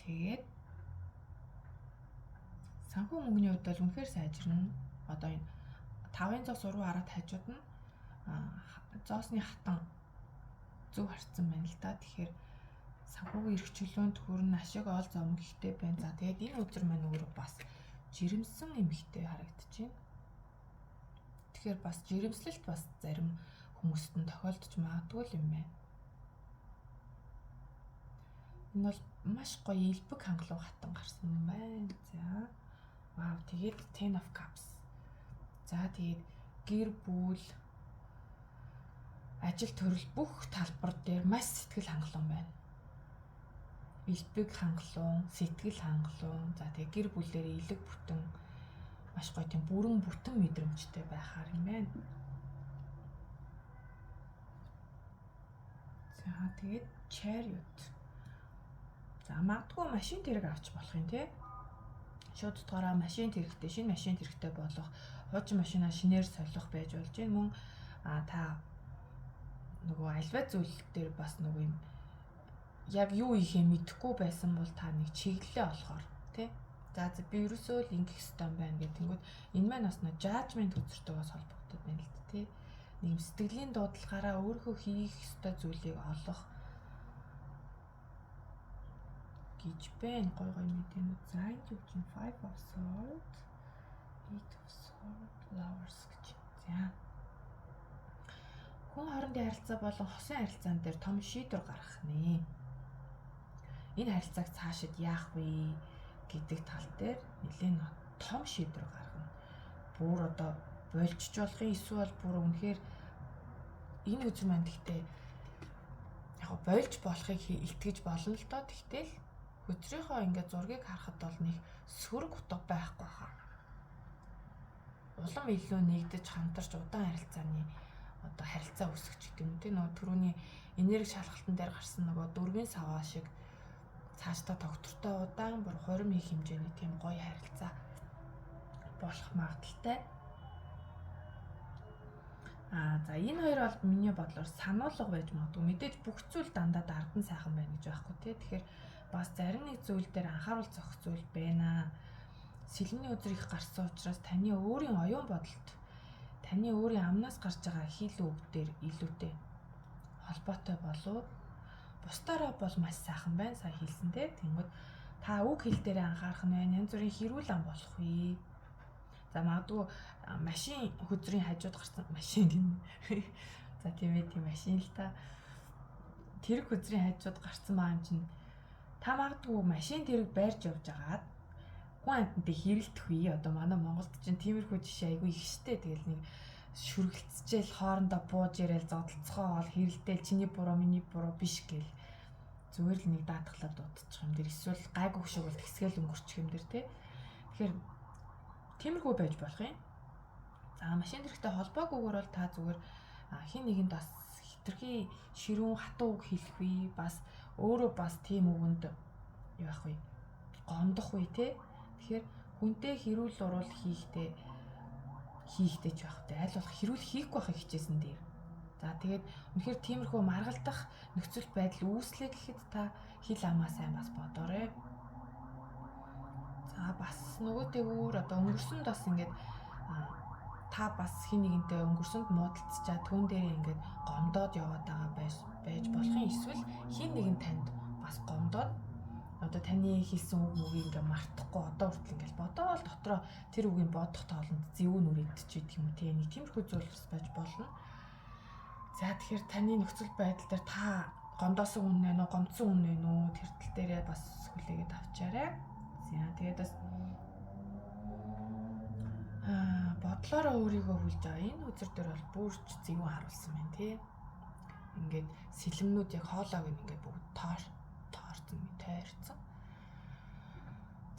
Тэгээд санхүү мөнгөний хувьд бол үнэхээр сайжирна. Одоо энэ 5-ын зоос уруу хараад хажууд нь зоосны хатан зөв харцсан байна л да. Тэгэхээр санхүүгийн эрх чөлөөнд хүрэн ашиг ол зовно гэхдээ байна. За, тэгээд энэ өдөр маань өөрөө бас жирэмсэн эмхтэй харагдаж байна. Тэгэхээр бас жирэмслэлт бас зарим хүмүүст нь тохиолдож магадгүй юм байна. Энэ бол маш гоё элбэг хангалуун хатан гарсан юм байна. За. Вау, тэгээд 10 of Cups. За тэгээд гэр бүл, ажил төрөл бүх талбар дээр маш сэтгэл хангалуун байна. Элбэг хангалуун, сэтгэл хангалуун. За тэгээд гэр бүлээр элэг бүтэн маш гоё тийм бүрэн бүтэн мэдрэмжтэй байхаар юм байна. За тэгээд chariot. За магадгүй машин тэрэг авч болох юм тий. Шууд утгаараа машин тэрэгтэй, шинэ машин тэрэгтэй болох, хуучин машинаа шинээр солих байж болж байна. Мөн та нөгөө альва зүйл дээр бас нөгөө юм яг юу ихээ мэдэхгүй байсан бол та нэг чиглэлээ олохоор тий. За би ерөөсөө л ингэх ёстой юм байна гэх тэнгүүд энэ маань бас нэг judgment үзэртэйгээс холбогддог байна л тий. Нэг сэтгэлийн дуудлагаараа өөрөө хийх ёстой зүйлийг олох гэж байна. Гой мэдэнүүд. За энэ юу чинь 5 of swords, 8 of swords, lovers гэж. За. Хүн хоорондын харилцаа болон хосын харилцаан дээр том шийдвэр гаргах нэ. Энэ харилцааг цаашид яах вэ гэдэг тал дээр нэлээд том шийдвэр гаргана. Бүр одоо болжиж болохын эсвэл бүр үнэхээр энэ үзэр маань гэхдээ яг болж болохыг итгэж болно л доо. Тэгтэл хөзрийнхөө ингээд зургийг харахад бол нэг сөрөг утга байхгүй хаа. Улам илүү нэгдэж хамтарч удаан харилцааны одоо харилцаа үүсгэж гэдэг юм. Тэ нөгөө түрүүний энерги шалгалтын дээр гарсан нөгөө дөрвийн саваа шиг цаашдаа тогтвортой удаан бүр хурим их хэмжээний тийм гоё харилцаа болох магадaltaй. За энэ хоёр бол миний бодлоор сануулга байж магадгүй. Мэдээж бүх зүйл дандаа дардан сайхан байна гэж байхгүй тий. Тэгэхээр бас зарим нэг зүйл дээр анхаарал зохих зүйл байна. Сэлмний үзэр их гарсан учраас таны өөрийн оюун бодолд, таны өөрийн амнаас гарч байгаа хэл үг дээр илүүтэй холбоотой болов. Бусдаараа бол маш сайхан байна. Сайн хэлсэн дээ. Тэнгүүд та үг хэл дээр анхаарах нь байна. Янз бүрийн хэрүүл ам болох вэ? За магадгүй машин хөзрийн хажууд гарсан машин гэнэ. За тийм ээ тийм машин л та. Тэрэг хөзрийн хажууд гарсан маа юм чинь та магадгүй машин тэрэг байрж явж агаад хүн амьтантай хэрэлдэх үе. Одоо манай Монголд чинь тиймэрхүү жишээ айгүй их штэ. Тэгэл нэг шүргэлцчихэл хоорондоо бууж ирээл зодолцохоо ол хэрэлдээл чиний буруу миний буруу биш гэл зүгээр л нэг даатгалаад дуудчих юм дэр эсвэл гайгүй шиг бол тэсгээл өнгөрчих юм дэр тий. Тэгэхээр тиймэрхүү байж болох юм. За машин тэрэгтэй холбоогүйгээр бол та зүгээр хин нэгэнд бас хитрхи ширүүн хатуу үг хэлэх вэ? Бас өөрөө бас тийм үгэнд юу ах вэ? Гомдох вэ тий? Тэгэхээр хүнтэй хэрүүл урал хийхдээ ч байхтай аль болох хэрүүл хийхгүй байхыг хичээсэн дээр. За тэгээд үнэхээр тиймэрхүү маргалдах нөхцөл байдал үүслэе гэхэд та хэл амаа сайн бас бодоорой. За бас нөгөөтэйгүүр одоо өнгөрсөнд бас ингээд та бас хин нэгэнтэй өнгөрсөнд муудалцчаад түн дээр ингээд гомдоод яваад байгаа байж болохын эсвэл хин нэгэн танд бас гомдоод одоо таны хэлсэн үг үгийг ингээд мартахгүй одоо хүртэл ингээд бодоол дотроо тэр үгийг бодох тоолонд зэвүү нүрэгдэж идэг юм те нэг тиймэрхүү зүйл бас байж болно. За тэгэхээр таны нөхцөл байдал дээр та гомдоосон хүн нэ нөө гомдсон хүн нэ нөө тэр тал дээрээ бас хүлээгээд авчаарай. За тэгээд бас бодлороо өөрийгөө хүлж байгаа энэ үзэр дээр бол бүрч зэвүү харуулсан байна тий. Ингээд сэлэмнүүд яг хоолойг ингээд бүгд тойрсон.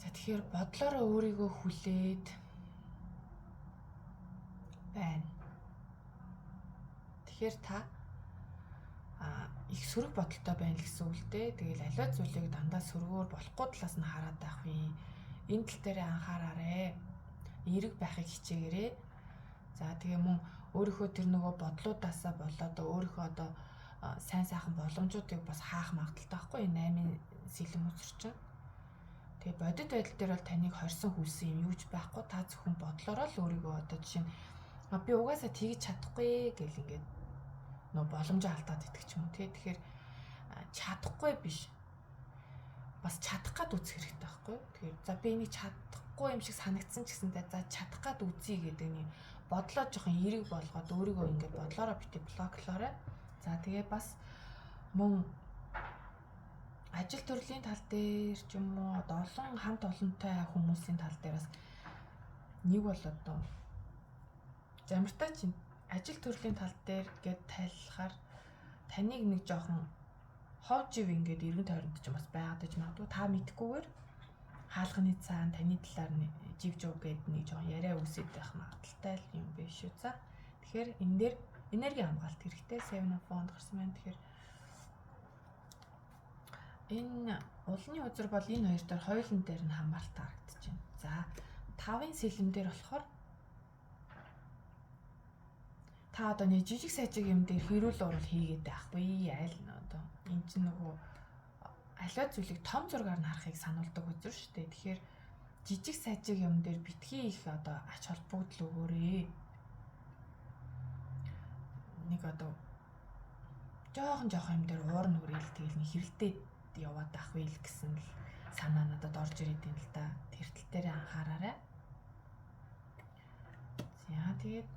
За тэгэхээр бодлороо өөрийгөө хүлээд байна. Тэгэхээр та их сөрөг бодолтой байна л гэсэн үг л дээ. Тэгэл аливаа зүйлийг дандаа сөргөөр болохгүй талаас нь хараад байх вэ? Энэ тал дээр анхаараарай. Эерэг байхыг хичээгээрэй. За тэгээ мөн өөрийнхөө тэр нөгөө бодлуудаасаа болоод өөрийнхөө одоо сайн сайхан боломжуудыг бас хаах магадaltaй байхгүй энэ 8-ын сэлэм үзэр чинь. Тэгээ бодит байдал дээр бол таныг хорьсон хүлсэн юм юуч байхгүй та зөвхөн бодлороо л өөрийгөө одоо жишээ нь би угаасаа тэгж чадахгүй гэл ингээд нөө боломжоо алдаад идэх ч юм уу тий. Тэгэхээр чадахгүй биш. Бас чадах гад үзэх хэрэгтэй байхгүй. Тэгэхээр за би энийг чадахгүй юм шиг санагдсан ч гэсэндээ за чадах гад үзье гэдэг нэг бодлоо жоохон эерэг болгоод өөрийгөө ингээд бодлороо бити блоклоорой. За тэгээ бас мөн ажил төрлийн тал дээр ч юм уу одоо олон хамт олонтой хүмүүсийн тал дээр бас нэг бол одоо Замартаа чинь ажил төрлийн тал дээр гээд тайлбарлахаар таныг нэг жоохон хов жив ингээд эргэн тойронд ч юм бас байгаад гэж магадгүй та мэдхгүйгээр хаалганы цаана таны талаар жив жив гээд нэг жоохон яриа үсээд байх магадaltaй юм биш шүү за. Тэгэхээр энэ дээр энерги хамгаалт хэрэгтэй 7 фонд гарсан байна. Тэгэхээр энэ улны үзэр бол энэ хоёр дээр хоёулын дээр нь хамааралтай харагдаж байна. За 5-ын сэлэм дээр болохоор та одоо нэг жижиг сажиг юм дээр хэрүүл урал хийгээд байхгүй айл одоо энэ чинь нөгөө аливаа зүйлийг том зургаар нь харахыг сануулдаг үзэр шүү дээ. Тэгэхээр жижиг сажиг юм дээр битгий их одоо ач холбогдол өгөөрэй. Нэг одоо жоохон юм дээр уурн хүрээл тэгэл нэг хэрэлдээд яваад ах вэ гэсэн л санаа надад орж ирээд юм л да. Тэр тал дээр анхаараарай. За тэгээд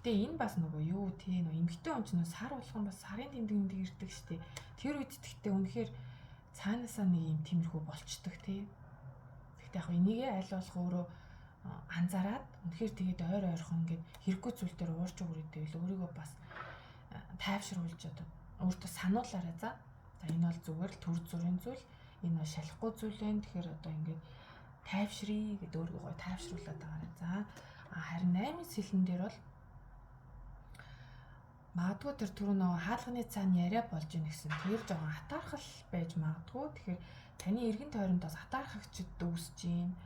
гэтээ энэ бас нөгөө юу тий нөгөө эмгтэн хүн ч нөгөө сар болгон бас сарын тэмдэг ирдэг штеп. Тэр үед тэгтээ үнэхээр цаанаасаа нэг юм тиймэрхүү болчдөг тий. Тэгтээ яг энийгээ аль болох өөрөө анзаараад үнэхээр тэгээд ойр ойрхон ингээд хэрэггүй зүйл дээр уурч өгөрөөдэй л өөрийгөө бас тайвшруулж одоо өөртөө сануулаарай за. За энэ бол зүгээр л төр зүрийн зүйл, энэ бол шалахгүй зүйл байна. Тэгэхээр одоо ингээд тайвшрий гэдэг өөрийгөө гоё тайвшруулад байгаа. За харин 8-ын сэлэн дээр бол магадгүй тэр түрүү нөгөө хаалганы цаана яриа болж ийн гэсэн тэр жоохон хатаархал байж магадгүй. Тэгэхээр таны эргэн тойронд бас хатаархагчд үүсэж гин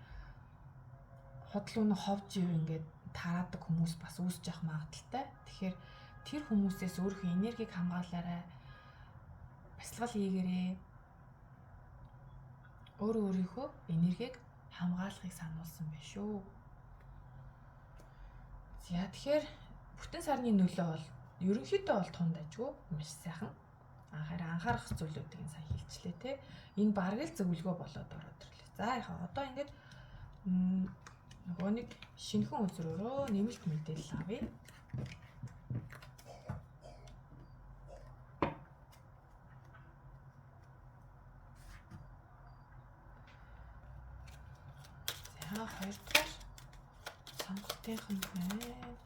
худал үнэ ховж ив ингээд тараадаг хүмүүс бас үүсэж явах магадaltaй. Тэгэхээр тэр хүмүүсээс өөрийнхөө энергийг хамгаалаарай. Бясалгал хийгээрэй. Өөрийнхөө энергийг хамгаалахыг сануулсан байх шүү. За тэгэхээр бүтэн сарны нөлөө бол ерөнхийдөө бол тунд ажгүй маш сайхан. Харин анхаарах зүйлүүдийг сайн хэлчлээ те. Энэ бараг л зөвлөгөө болоод ороод ирлээ. За яхаа одоо ингээд нөгөө нэг шинэхэн үзрөөрөө нэмэлт мэдээлэл авъя. За хоёрдугаар сонгогдсон байна.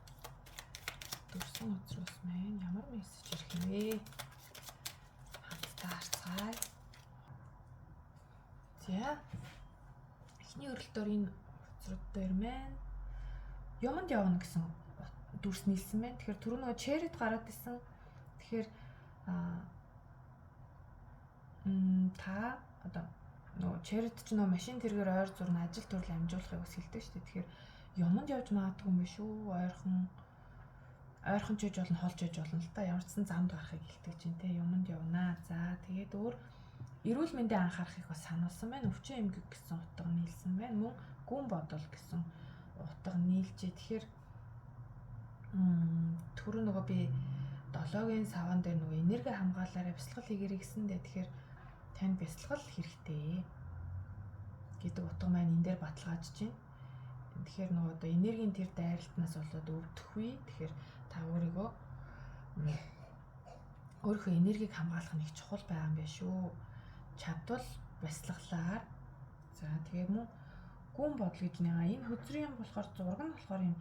Дурсан үзрөөс маань ямар мессеж ирэх юм бэ? Хамтдаа харцгаая. За эхний өрөлтөөр энэ үзрүүд дээр маань юмд явна гэсэн дүрс нийлсэн байна. Тэгэхээр түрүү нөгөө чэрэд гараад исэн. Тэгэхээр та одоо нөгөө чэрэд ч нөгөө машин тэргээр ойр зурна ажил төрөл амжуулахыг бас хэлдэг шүү дээ. Тэгэхээр юмд явж магадгүй юм биш үү? Ойрхон ч гэж болно, холж гэж болно л та. Ямар ч сан замд гарахыг хэлдэг чинь те юмд явнаа. За тэгээд өөр эрүүл мэндийн анхаарахыг бас сануулсан байна. Өвчин эмгэг гэсэн утга нийлсэн байна. Мөн гүн бодол гэсэн утга нийлжээ. Тэгэхээр түрүү нөгөө би 7-гийн саван дээр нөгөө энерги хамгаалаараа бясалгал хийгэрэй гэсэндээ тэгэхээр танд бясалгал хэрэгтэй гэдэг утга маань энэ дээр баталгаажж байна. Тэгэхээр нөгөө одоо энергийн тэр дайралтнаас болоод өвдөхгүй. Тэгэхээр та өөрийнхөө энергийг хамгаалах нь их чухал байгаа юм байна шүү. Чадвал бясалгалаар. За тэгээ мөн гүн бодол гэж нэга энэ хөзрийн юм болохоор зураг нь болохоор юм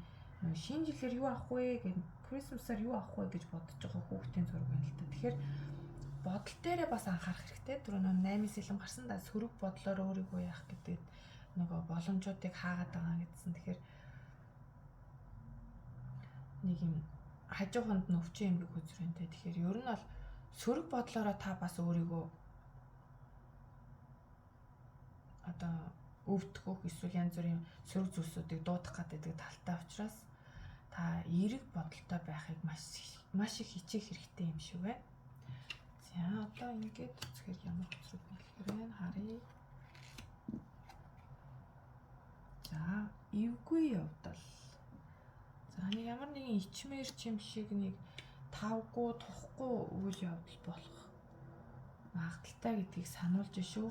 шинэ жилээр юу авах вэ гэх Christmas-аар юу авах вэ гэж бодож байгаа хүүхдийн зураг байна л та. Тэгэхээр бодол дээрээ бас анхаарах хэрэгтэй. Түрүү 8-ын сэлэм гарсан да сөрөг бодлоор өөрийгөө яах гэдэг нөгөө боломжуудыг хаагаад байгаа гэдсэн. Тэгэхээр нэг юм хажууханд нь өвчин эмгэг хөзрөнтэй. Тэгэхээр ер нь бол сөрөг бодлороо та бас өөрийгөө одоо өвдөх эсвэл янз бүрийн сөрөг зүйлсүүдийг дуудах гэдэг талтай учраас та эерэг бодолтой байхыг маш их хичээх хэрэгтэй юм шиг байна. За одоо ингээд үзэхээр ямар хөзрөг хэлэхээр байна харъя. За эвгүй явдал. За нэг ямар нэгэн ичмэр чим шиг нэг тавгүй тухгүй үйл явдал болох магадaltaй гэдгийг сануулж шүү.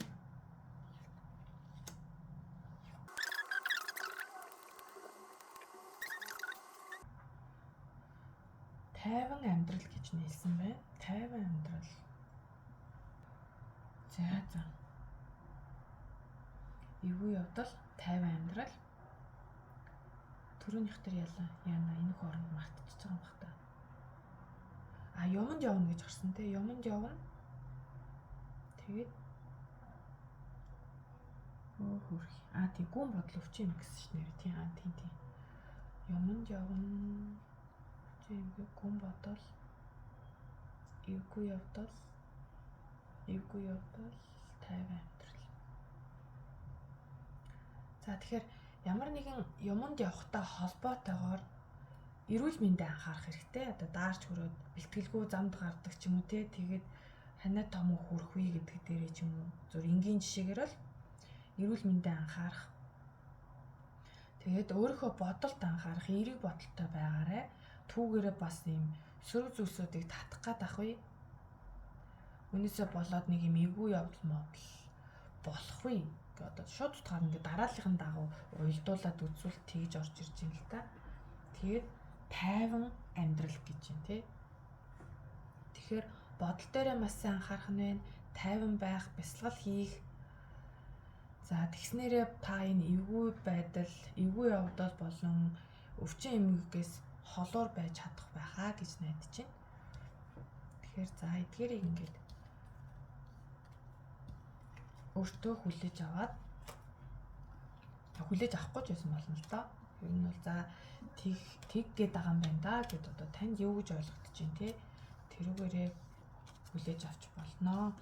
Тайван амьдрал гэж нээлсэн байна. Тайван амьдрал. За. Эвгүй явдал, тайван амьдрал. Төрөөнийх төр яана энэ хооронд мартчихж байгаа юм бах та. Юмд явна гэж гарсан те. Юмд явна. Тэгээд хөрх. Тий гүн бодол өвчин юм гэсэн ш нэр. Тийм тийм. Юмд явна. Тийм гүн бодол. Эвгүй явдал 50 амьдрал. За тэгэхээр ямар нэгэн юмд явахтай холбоотойгоор эрүүл мэндэд анхаарах хэрэгтэй. Одоо даарч хөрөөд бэлтгэлгүй замд гардаг ч юм уу те. Тэгээд ханаа том хүрэх вэ гэдэг дээрээ ч юм уу. Зөв энгийн жишээгээр л эрүүл мэндэд анхаарах. Тэгээд өөрийнхөө бодолд анхаарах, эерэг бодолтой байгаарай. Түүгээрээ бас юм сөрөг зүйлсүүдийг татах гад ах вэ? Үнээсээ болоод нэг юм эвгүй явдал болох вэ? Одоо шууд утгаар ингээд дарааллын дагуу уйлдуулаад үзвэл тэгж орж ирж байна л та. Тэгээд 50 амьдрал гэж юм тий. Тэгэхээр бодол дээрээ маш сайн анхаарах нь байна. 50 байх, бясалгал хийх. За тэгснээрээ та энэ эвгүй байдал, эвгүй явдал болон өвчин эмгэгээс холоор байж чадах байхаа гэж найдаж байна. Тэгэхээр за эдгээрийг ингээд өөртөө хүлээж аваад хүлээж авахгүй ч байсан болно л доо. Ер нь бол за тэг гээд байгаа юм байна да гэд одоо танд юу гэж ойлгогдож байна те. Тэрүүгээрээ хүлээж авч болно.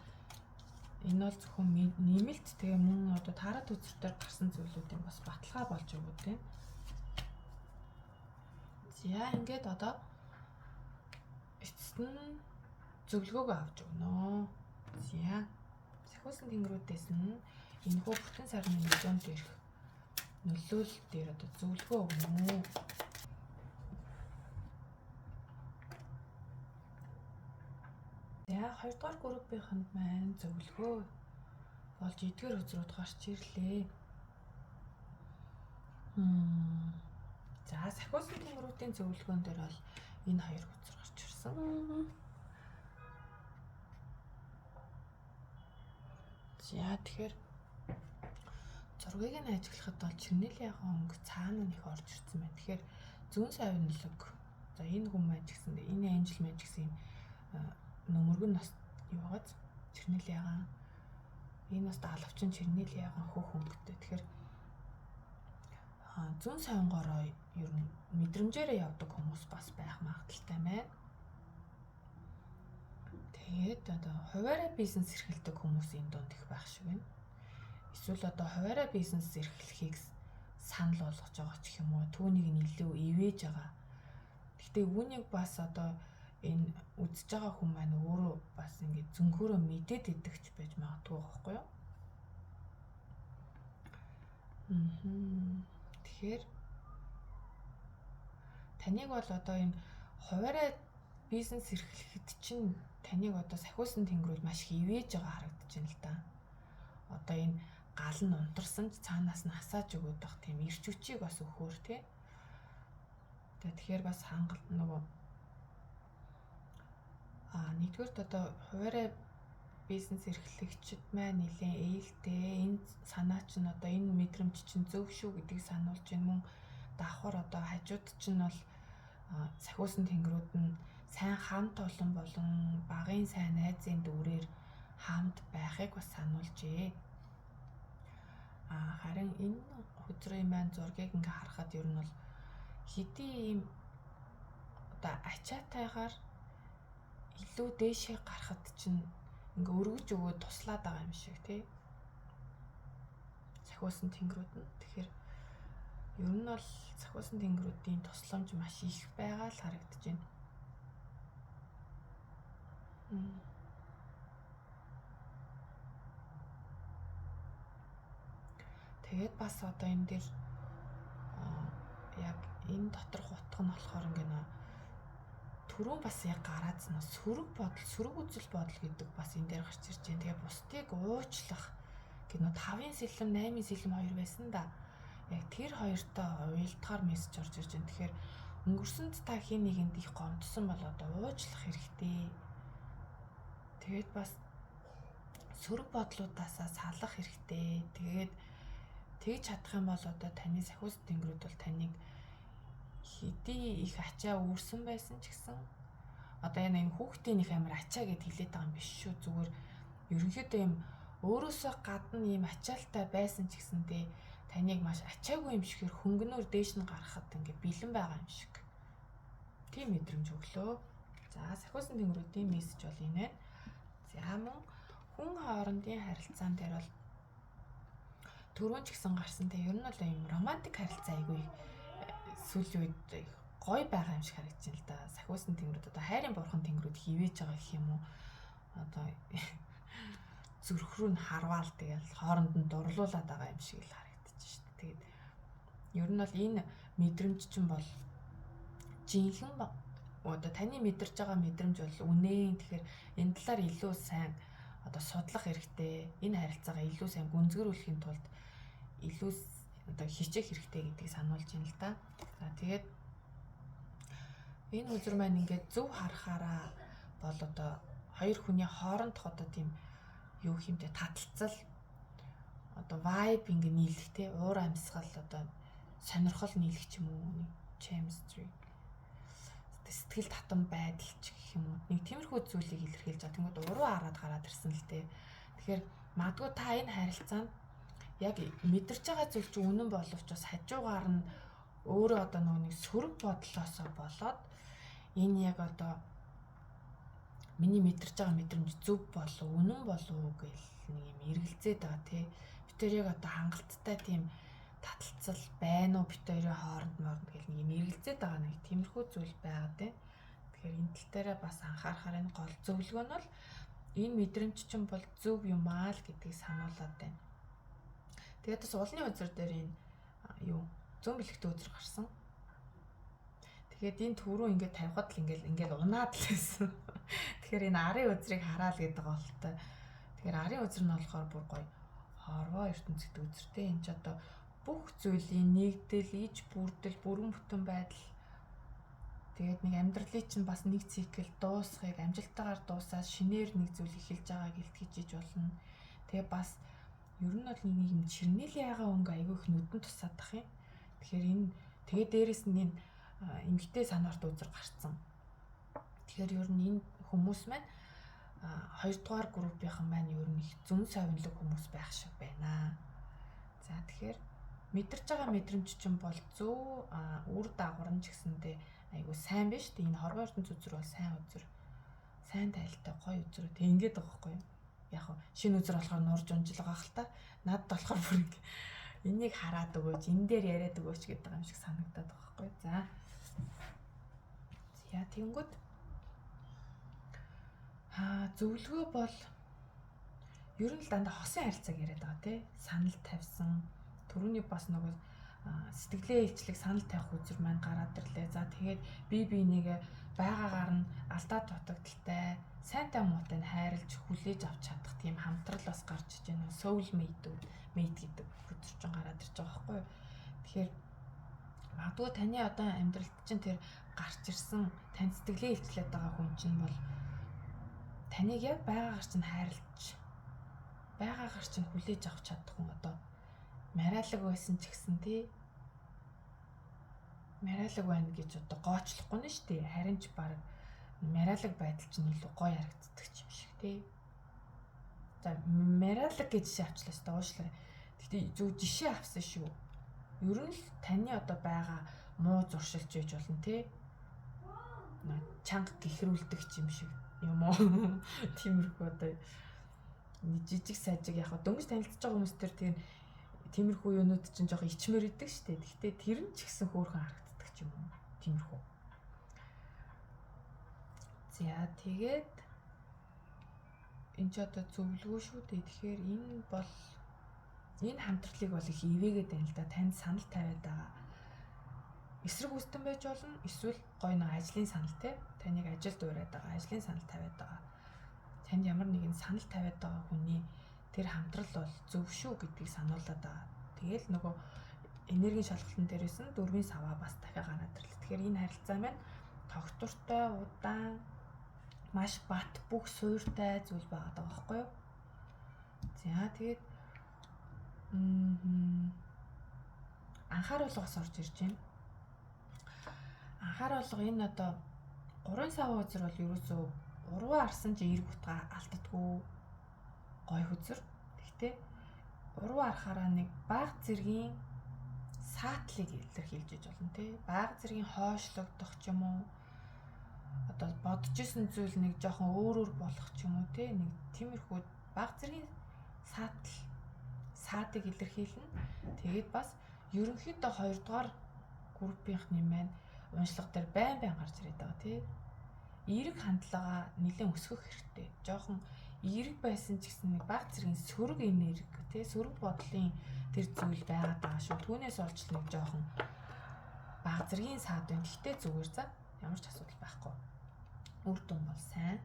Энэ бол зөвхөн нэмэлт тэгээ мөн одоо тараад үзэртээр гарсан зүйлүүдийн бас баталгаа болж өгöd байна. За ингээд одоо эцэст нь зөвлөгөөгөө авч өгнө. За сахиусан тэнгэрүүдээс нь энэхүү бүтэн сарны нөлөөнд ирэх нөлөөлөл дээр одоо зөвлөгөө өгнө. За 2 дугаар группийнхэнд маань зөвлөгөө болж эдгээр үзрүүд гарч ирлээ. За сахиусан тэнгэрүүдийн зөвлөгөөн дээр бол энэ 2 үзэр гарч ирсэн. За тэгэхээр зургийг нь ажиглахад бол Чернелийн өнгө цаана нэх орж ирсэн байна. Тэгэхээр зүүн савын нөлөг. За энэ хүн маань ч гэсэн энэ анжел маань ч гэсэн нөмөргөн нас юугаач Чернелийн энэ бас алавчин Чернелийн хөх өнгөтэй. Тэгэхээр зүүн савингороо ер нь мэдрэмжээрээ явдаг хүмүүс бас байх магадaltaй байна. Тэгээд одоо хуваарай бизнес эрхэлдэг хүмүүсийн дунд их байх шиг байна. Эсвэл одоо хуваарай бизнес эрхлэхийг санал болгож байгаа ч юм уу, түүнийг нь илүү ивэж байгаа. Гэхдээ үүнийг бас одоо энэ үзэж байгаа хүн маань өөрөө бас ингээд зөнгөөрөө мэдээд идэгч байж магадгүй байхгүй юу? Тэгэхээр таныг бол одоо энэ хуваарай бизнес эрхлэхэд чинь таныг одоо сахиусан тэнгэрүүд маш их ивэж байгаа харагдаж байна л да. Одоо энэ гал нь унтарсан ч цаанаас нь хасааж өгöd бах тийм ирч хүчийг бас өгөхөр тий. Тэгэхээр бас хангалт нөгөө нэгдүгээрт одоо хуваарай бизнес эрхлэгчид маань нэлээд ээлтэй энэ санаа чинь одоо энэ мэдрэмж чинь зөв шүү гэдгийг сануулж байна мөн давхар одоо хажууд чинь бол сахиусан тэнгэрүүд нь сайн хамт олон болон багын сайн найзын дүүрээр хамт байхыг бас сануулжээ. Харин энэ хөзрийн маань зургийг ингээ харахад ер нь бол хэдий ийм одоо ачаатайгаар илүү дээшээ гарахад чинь ингээ өргөж өгөөд туслаад байгаа юм шиг тий. Сахиусан тэнгэрүүд нь. Тэгэхээр ер нь бол сахиусан тэнгэрүүдийн тусламж маш их байгаа л харагдаж байна. Тэгээд бас одоо энэ дээр яг энэ доторх утга нь болохоор ингээ нөө түрүүн бас яг гараадсан сөрөг бодол, сөрөг үзэл бодол гэдэг бас энэ дээр гарч ирж байна. Тэгээ бусдыг уучлах гэнэ 5-ын сэлэм, 8-ын сэлэм 2 байсан да. Яг тэр хоёртой уялдахаар мессеж орж ирж байна. Тэгэхээр өнгөрсөнд та хин нэгэнд их гомдсон бол одоо уучлах хэрэгтэй. Тэгээд бас сөрөг бодлуудаасаа салах хэрэгтэй. Тэгээд тэгж чадах юм бол одоо таны сахиус тэнгэрүүд бол таныг хэдий их ачаа үүрсэн байсан ч гэсэн одоо энэ хүүхдийн их амар ачаа гэд хэлээд байгаа юм биш шүү. Зүгээр ерөнхийдөө юм өөрөөсөө гадна ийм ачаалтай байсан ч гэсэндээ таныг маш ачаагүй юм шигээр хөнгөнөөр дээш нь гаргахад ингээд бэлэн байгаа юм шиг. Тийм мэдрэмж өглөө. За сахиусан тэнгэрүүдийн мессеж бол энэ байна. За мөн хүн хоорондын харилцаан дээр бол түрүүн ч гэсэн гарсан те ер нь бол юм романтик харилцаа айгүй сүүлийн үед гоё байгаа юм шиг харагдаж байна л да. Сахиусан тэнгэрүүд одоо хайрын бурхан тэнгэрүүд хивээж байгаа гэх юм уу? Одоо зүрх рүү нь харваал тэгэл хооронд нь дурлуулад байгаа юм шиг л харагдаж шүү дээ. Тэгээд ер нь бол энэ мэдрэмж чинь бол жинхэнэ одоо таны мэдэрч байгаа мэдрэмж бол үнэн. Тэгэхээр энэ талаар илүү сайн одоо судлах хэрэгтэй. Энэ харилцаагаа илүү сайн гүнзгийрүүлэхийн тулд илүү одоо хичээх хэрэгтэй гэдгийг сануулж байна л да. За тэгээд энэ үзэр маань ингээд зөв харахаараа бол одоо хоёр хүний хоорондох одоо тийм юу хэмтэй таталцал одоо vibe ингээ нийлэх те уур амьсгал одоо сонирхол нийлэх ч юм уу chemistry сэтгэл татам байдал ч гэх юм уу нэг тиймэрхүү зүйлийг илэрхийлж байгаа. Тэнгүүд уруу хараад гараад ирсэн л те. Тэгэхээр магадгүй та энэ харилцаанд яг мэдэрч байгаа зүйл чинь үнэн боловч бас хажуугаар нь өөрөө одоо нэг сөрөг бодлоосоо болоод энэ яг одоо миний мэдэрч байгаа мэдрэмж зөв болов үнэн болов гэл нэг юм эргэлзээд байгаа тий. Бид тэр яг одоо хангалттай тийм таталцал байна уу бид хоёрын хооронд моорнд гэл нэг юм эргэлзээд байгаа нэг тиймэрхүү зүйл байгаа тий. Тэгэхээр энэ тал дээрээ бас анхаарахаар энэ гол зөвлөгөө нь бол энэ мэдрэмж чинь бол зөв юм аа л гэдгийг сануулад байна. Тэгээд бас уулны үзэр дээр энэ юу зүүн бэлэгтэй үзэр гарсан. Тэгээд энэ түрүү ингээд тавихад л ингээд унаад л байсан. Тэгэхээр энэ арын үзрийг хараа л гэдэг голтой. Тэгэхээр арын үзэр нь болохоор бүр гоё хорвоо ертөнцийн үзэртэй. Энд ч одоо бүх зүйлийн нэгдэл, иж бүрдэл, бүрэн бүтэн байдал. Тэгээд нэг амьдралын чинь бас нэг цикл дуусхийг амжилттайгаар дуусаад шинээр нэг зүйл эхэлж байгааг илтгэж болно. Тэгээд бас ер нь бол нэг юм чирнэлийн ягаа өнгө айгүй их нүдэн тусаад тах юм. Тэгэхээр энэ тэгээд дээрэс нь энэ эмгтэй санаарт үзэр гарцсан. Тэгэхээр ер нь энэ хүмүүс маань хоёрдугаар группийнхан маань ер нь их зүн совинлог хүмүүс байх шиг байна. За тэгэхээр мэдэрч байгаа мэдрэмж чинь бол зөв үр дагавар нь ч гэсэндээ айгүй сайн биш үү? Энэ хорвоо ертөнц үзэр бол сайн үзэр. Сайн тайлтай гоё үзэр. Тэг ингээд байгаа байхгүй юу? Яг шинэ үзэр болохоор нурж унжил байгаа хэл та. Надад болохоор бүр ингэ энийг хараад өгөөч, энэ дээр яриад өгөөч гэдэг юм шиг санагдаад байгаа байхгүй юу? За. За тэгэнгүүт зөвлөгөө бол ер нь л дандаа хосын харилцааг яриад байгаа тий. Санал тавьсан. Түрүүний бас нөгөө сэтгэлээ илчлэг санал тавих үзэр маань гараад ирлээ. За тэгээд би байгаагаар нь алдаа дутагдaltaй, сайнтай муутай нь хайрлж хүлээж авч чадах тийм хамтрал бас гарч иж байна. Soul mate гэдэг үзэр чинь гараад ирж байгаа байхгүй юу? Тэгэхээр магадгүй таны одоо амьдралд чинь тэр гарч ирсэн тань сэтгэлээ илчлээд байгаа хүн чинь бол таныг яг байгаагаар чинь хайрлж байгаагаар чинь хүлээж авч чадах хүн одоо мариалаг байсан ч гэсэн тий мариалаг байна гэж одоо гоочлохгүй нь шүү дээ. Харин ч баг мариалаг байдал чинь илүү гоё харагддаг юм шиг тий. За мариалаг гэж жишээ авчлаа шүү дээ. Уушлаа. Гэхдээ зөв жишээ авсан шүү. Ер нь л таны одоо байгаа муу зуршилж байж болно тий. Чанга гэхрүүлдэг юм шиг юм уу? Тиймэрхүү одоо жижиг сажиг яг дөнгөж танилцж байгаа хүмүүс төр тиймэрхүү юунууд чинь жоохон ичмэр идэг шүү дээ. Гэхдээ тэр нь ч гэсэн хөөрхөн харагддаг юм уу? Тиймэрхүү. За тэгээд энэ ч одоо зөвлөгөө шүү дээ. Тэгэхээр энэ хамтралыг бол их ивэгээд байна л да. Танд санал тавиад байгаа. Эсрэг үстэн байж болно. Эсвэл гоё нэг ажлын санал те. Таныг ажилд ураад байгаа. Ажлын санал тавиад байгаа. Танд ямар нэгэн санал тавиад байгаа хүний тэр хамтрал бол зөв шүү гэдгийг сануулад байгаа. Тэгэл нөгөө энергийн шалгалтын дээрээс нь дөрвийн саваа бас дахиад гараад ирлээ. Тэгэхээр энэ харилцаа маань тогтвортой, удаан, маш бат бүх суйртай зүйл байгаа байхгүй юу? За тэгээд анхааруулгаас орж ирж байна. анхааруулга энэ одоо 3 сав үзэр бол ерөөсөө урваа арсан ч эерэг утга алддаггүй гой хүзэр. Гэхдээ урваа арахаараа нэг бага зэргийн саатлыг илэрхийлж иж болно тий. Бага зэргийн хойшлогдох ч юм уу. Одоо бодож исэн зүйл нэг жоохон өөр болох ч юм уу тий. Нэг тиймэрхүү бага зэргийн саадыг илэрхийлнэ. Тэгээд бас ерөнхийдөө 2 дугаар группийнхний маань уншлага дээр байн гарч ирээд байгаа тий. Эерэг хандлагаа нэлээд өсгөх хэрэгтэй. Жохон эерэг байсан ч гэсэн нэг бага зэргийн сөрөг энерги тий, сөрөг бодлын тэр зүйл байгаад байгаа шүү. Түүнээс олж нэг жохон бага зэргийн саад байна. Гэхдээ зүгээр за ямар ч асуудал байхгүй. Үр дүн бол сайн.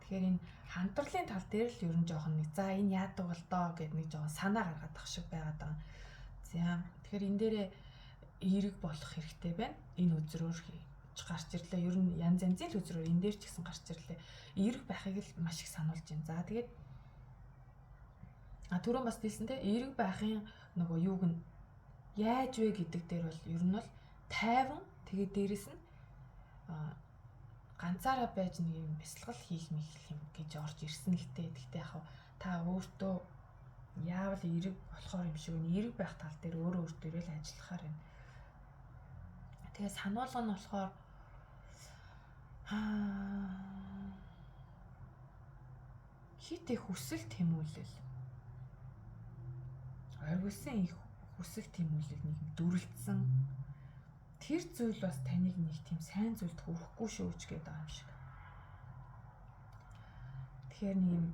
Тэгэхээр энэ хамтралын тал дээр л ер нь жохон нэг за энэ яадаг бол доо гэд нэг жохон санаа гаргаад ах шиг байгаад байгаа. За тэгэхээр энэ дээрээ эерэг болох хэрэгтэй байна. Энэ үзрөөр гарч ирлээ. Ер нь янз янзын үзрөөр энэ дээр ч гэсэн гарч ирлээ. Эерэг байхыг л маш их сануулж байна. За тэгээд түрүүн бас хэлсэн те эерэг байхын нөгөө юуг нь яаж вэ гэдэг дээр бол ер нь бол тайван тэгээд дээрэс нь ганцаараа байж нэг юм бясалгал хийх юм гэж орж ирсэн л те. Гэхдээ яг та өөртөө яавал эерэг болохоор юм шиг нь эерэг байх тал дээр өөрөө өөртөө л ажиллахаар байна. Тэгээ сануулга нь болохоор хит их хүсэл тэмүүлэл. Оргилсан их хүсэл тэмүүлэл нэг дүрлцсэн. Тэр зүйл бас таныг нэг тийм сайн зүйлд хүрэхгүй шүүж гээд байгаа юм шиг. Тэгэхээр нэг юм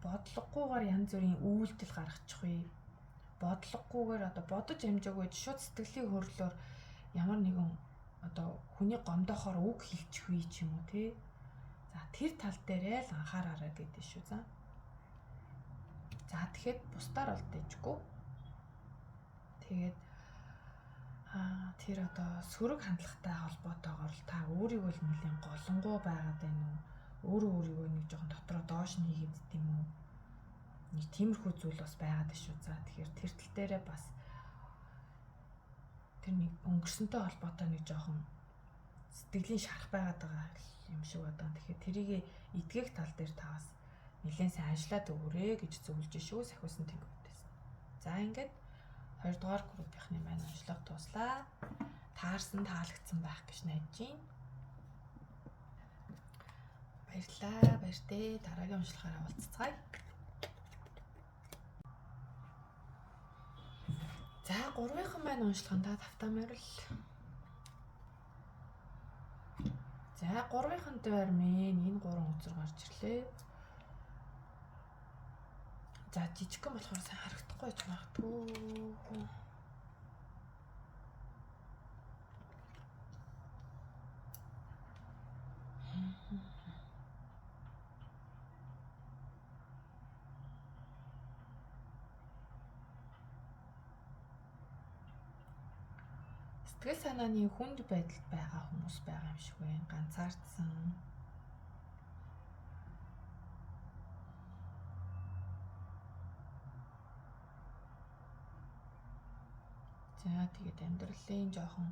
бодлогогүйгээр янз бүрийн үйлдэл гаргачихвээ. Бодлогогүйгээр одоо бодож амжаагүй шууд сэтгэлийн хөрлөөр ямар нэгэн одоо хүний гомдохоор үг хэлчихвээ ч юм уу тий. За тэр тал дээрээ л анхаараарай гэдэг шүү за. За тэгэхэд бусдаар бол дэжгүй. Тэгээд тэр одоо сөрөг хандлагатай холбоотойгоор л та өөрийгөө л нэлийн голонгой байгаад байна уу? Өөрийгөө нэг жоохон дотроо доош нь хийгээд юм уу? Нэг тиймэрхүү зүйл бас байгаад шүү. За тэгэхээр тэр тал дээрээ бас тэр нэг өнгөрсөнтэй холбоотой нэг жоохон сэтгэлийн шарах байгаад байгаа юм шиг байна. Тэгэхээр тэрийг эдгэх тал дээр та бас нэлээд сайн ажиллаад өгөөрэй гэж зөвлөж шүү сахиусан тэнгүүдээс. За ингээд 2 дугаар группийнхны маань уншлага дуслаа. Таарсан таалагдсан байх гэж найдаж байна. Баярлалаа. Баяртай. Дараагийн уншлагаараа уулзцгаая. За 3-ын маань уншлагандаа тавтаамаар л. За 3-ын дээр минь энэ 3 үзэр гарч ирлээ. За жижигхэн болохоор сайн харагдахгүй ч магадгүй. Сэтгэл санааны хүнд байдалд байгаа хүмүүс байгаа юм шиг байна. Ганцаардсан. За тэгээд амьдралын жоохон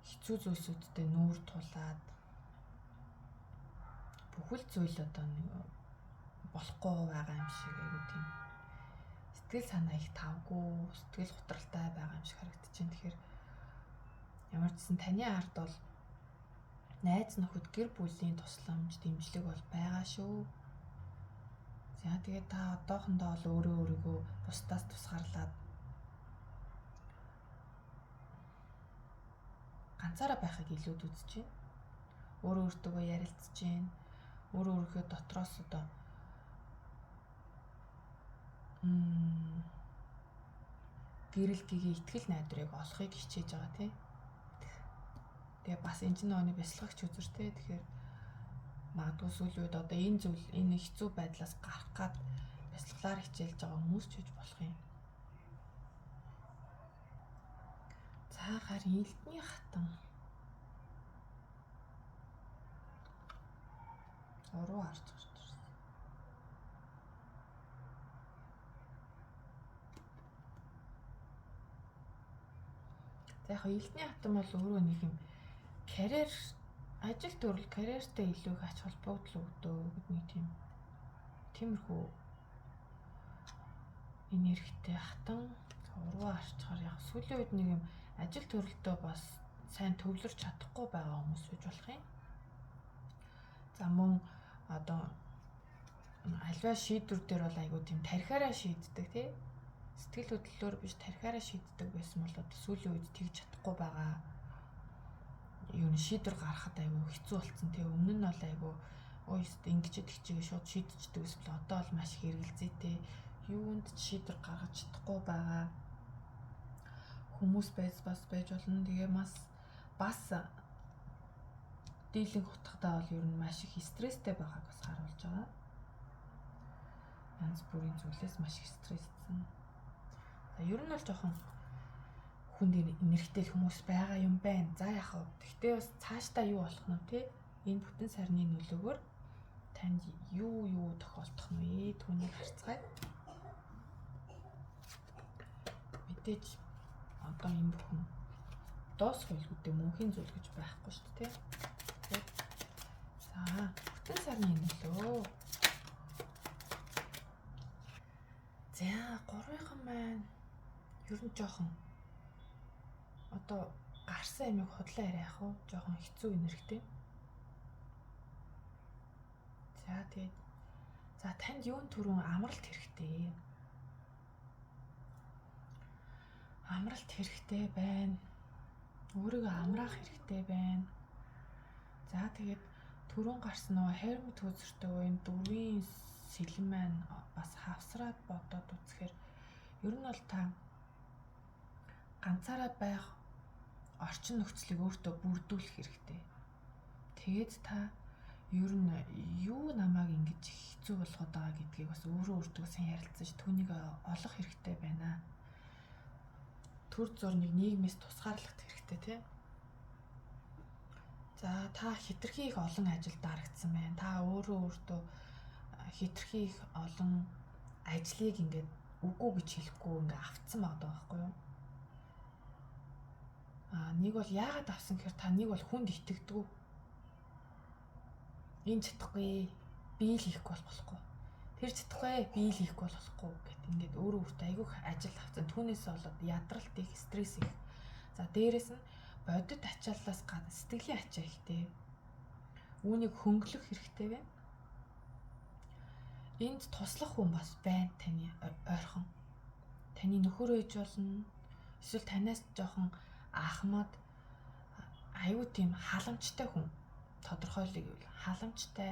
хэцүү зүйлсүүдтэй нүүр тулаад бүхэл зүйл одоо нэг болохгүй байгаа юм шиг айгуу тийм сэтгэл санаа их тавгүй, сэтгэл готролтой байгаа юм шиг харагдаж байна. Тэгэхээр ямар ч гэсэн таны ард бол найз нөхөд гэр бүлийн тусламж, дэмжлэг бол байгаа шүү. За тэгээд та одоохондоо бол өөрийгөө бусдаас тусгаарлаад ганцаараа байхыг илүүд үзэж байна. Өөртөөгөө ярилцж байна. Өөрийнхөө дотроос одоо гэрэл гэгээ итгэл найдварыг олохыг хичээж байгаа тийм. Тэгээ бас энэ ч нэг бясалгагч үзэртэй. Тэгэхээр магадгүй сүүлийн үед одоо энэ зүйл энэ хэцүү байдлаас гарах гад бясалгалаар хичээлж байгаа хүмүүс ч гэж болох юм. За харин элдний хатан уруу харж гарч ирсэн. За За яг элдний хатан бол өөрөө нэг юм карьер ажил төрөл карьертэй илүү их ач холбогдол өгдөг гэдэг нэг тиймэрхүү энергитэй хатан уруу арчгаар яг сүүлийн үед нэг юм ажил төрөлдөө бас сайн төвлөрч чадахгүй байгаа хүмүүс гэж болох юм. За мөн одоо альва шийдвэр дээр бол айгуу тийм тархиараа шийддэг тий. Сэтгэл хөдлөлөөр биш тархиараа шийддэг байсан бол одоо сүүлийн үед тэгж чадахгүй байгаа. Юу н шийдвэр гаргахад айгуу хэцүү болцсон тий. Өмнө нь бол айгуу ингэж тэгчээ шууд шийдчихдэг гэсэн бол одоо бол маш хэрэгэлзээтэй. Юунд шийдвэр гаргаж чадахгүй байгаа хүмүүс байж болно. Тэгээ бас дийлэнх утгатай бол ер нь маш их стресстэй байгааг бас харуулж байгаа. Янз бүрийн зүйлээс маш их стресссэн. За ер нь бол жоохон хүнд энергитэй хүмүүс байгаа юм байна. За яах вэ? Гэхдээ бас цаашдаа юу болох нь вэ? Энэ бүтэн сарны нөлөөгөөр танд юу тохиолдох нь вэ? Түүнийг харцгаая. Мэдээж одоо энэ бүхэн дуусах байлгүй мөнхийн зүйл гэж байхгүй шүү дээ. За бүтэн сарны нөлөө. За 3-ын маань ер нь жоохон одоо гарсан амиг худлаа яриах уу? Жоохон хэцүү энергитэй. За тэгээд танд юун түрүүн амралт хэрэгтэй. Амралт хэрэгтэй байна. Өөрийгөө амраах хэрэгтэй байна. За тэгээд түрүүн гарсан нөгөө Hermit үзэртэй энэ дөрвийн сэлэн маань бас хавсраад бодоод үзэхээр ер нь бол та ганцаараа байх орчин нөхцөлийг өөртөө бүрдүүлэх хэрэгтэй. Тэгээд та ер нь юу намайг ингэж хэцүү болгоод байгаа гэдгийг бас өөртөө сайн ярилцаж түүнийг олох хэрэгтэй байна. Төр зурныг нийгмээс тусгаарлах хэрэгтэй тий. За та хитрхи их олон ажил дарагдсан байна. Та өөртөө хитрхи их олон ажлыг ингээд үгүй гэж хэлэхгүй ингээд авцсан байгаа байхгүй юу? Нэг бол яагаад авсан гэхээр та нэг бол хүнд итгэдэг. Энэ чадахгүй, би л хийхгүй болохгүй. Тэр чадахгүй, би л хийхгүй болохгүй гэт ингээд өөртөө айгүйх ажил авсан. Түүнээс болоод ядралт их, стресс их. За дээрэс нь бодит ачааллаас гадна сэтгэлийн ачаа ихтэй. Үүнийг хөнгөлөх хэрэгтэй байна. Энд туслах хүн бас байна таны ойрхон. Таны нөхөр ээж болно. Эсвэл танаас жоохон ахмад аюу тийм халамжтай хүн. Тодорхойлъё гэвэл халамжтай,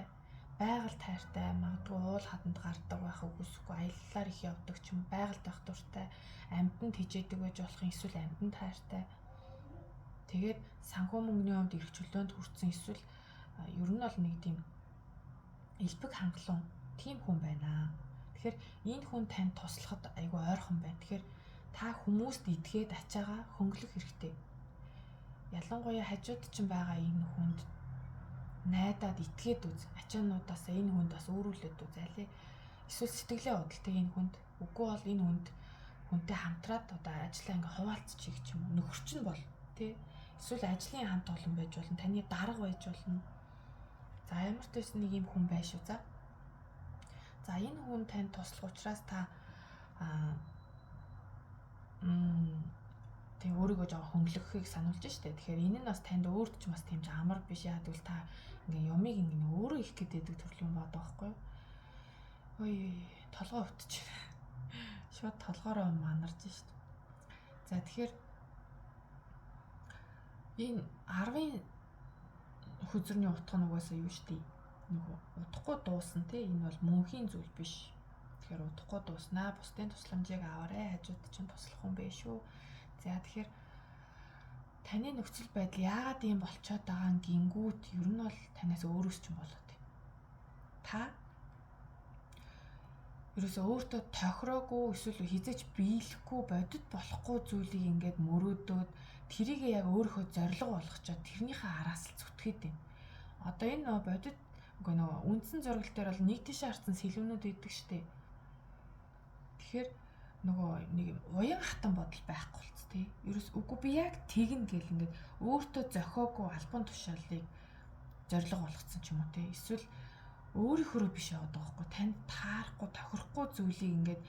байгаль тайртай, магадгүй уул хаданд гардаг байх үгүйсгүй аяллаар их явдаг ч юм байгальд байх дуртай, амьтанд хижээдэг байж болох юм эсвэл амьтанд тайртай. Тэгээд санхүү мөнгөний өмд эрх чөлөөнд хүрсэн эсвэл ер нь бол нэг тийм элбэг хангалуун тийм хүн байна. Тэгэхээр энэ хүн танд туслахад айгүй ойрхон байна. Тэгэхээр та хүмүүст итгээд ачаагаа хөнгөлөх хэрэгтэй. Ялангуяа хажууд чинь байгаа энэ хүнд найдаад итгээд үз. Ачаануудаас энэ хүнд бас өөрүүлээд үз. Алей эсвэл сэтгэлээ бодолтой энэ хүнд үгүй бол энэ хүнтэй хамтраад одоо ажиллаа ингээ хуваалцчих ч юм уу. Нөхөрч нь бол тий. Эсвэл ажлын хамт олон байж болно. Таны дарга байж болно. За ямар ч байсан нэг юм хүн байна шүү. За энэ хүн танд туслах учраас та тэг өөрийгөө жоо хөнгөлөхийг сануулж штэ. Тэгэхээр энэ нь бас танд өөрт ч бас тийм амар биш яа гэвэл та ингээ юмыг ингээ өөрөө их гэдэг төрлийн бод байхгүй юу? Ой, толгой өвтөж байна. Шууд толгоороо манарж штэ. За тэгэхээр энэ 10-ын хүзрний утга нь угаасаа юу штэ? Нөгөө удахгүй дуусан тий. Энэ бол мөнхийн зүйл биш. Тэгэхээр удахгүй дууснаа. Бусдын тусламжийг аваарай. Хажууд чинь туслах хүн бэ шүү. За тэгэхээр таны нөхцөл байдал яагаад ийм болчиход байгаа гингүүт ер нь бол танаас өөрөөс ч юм болоод байна. Та ерөөсөө өөртөө тохироогүй эсвэл хизээч биелэхгүй бодит болохгүй зүйлийг ингээд мөрөөдөөд тэрийг яг өөрийнхөө зориг болгочоод тэрнийхээ араас л зүтгэхэд байна. Одоо энэ нөө бодит үндсэн зургал дээр бол нэг тийшээ харсан сэлвнүүд идэг штеп. Тэгэхээр нөгөө нэг уян хатан бодол байхгүй болц тий. Ерөөс үгүй би яг тэгнэ гэл ингээд өөртөө зохиогүй албан тушаалыг зориг болгоцсон ч юм уу тий. Эсвэл өөрийнхөө биш яваад байгаа байхгүй. Танд таарахгүй, тохирохгүй зүйлийг ингээд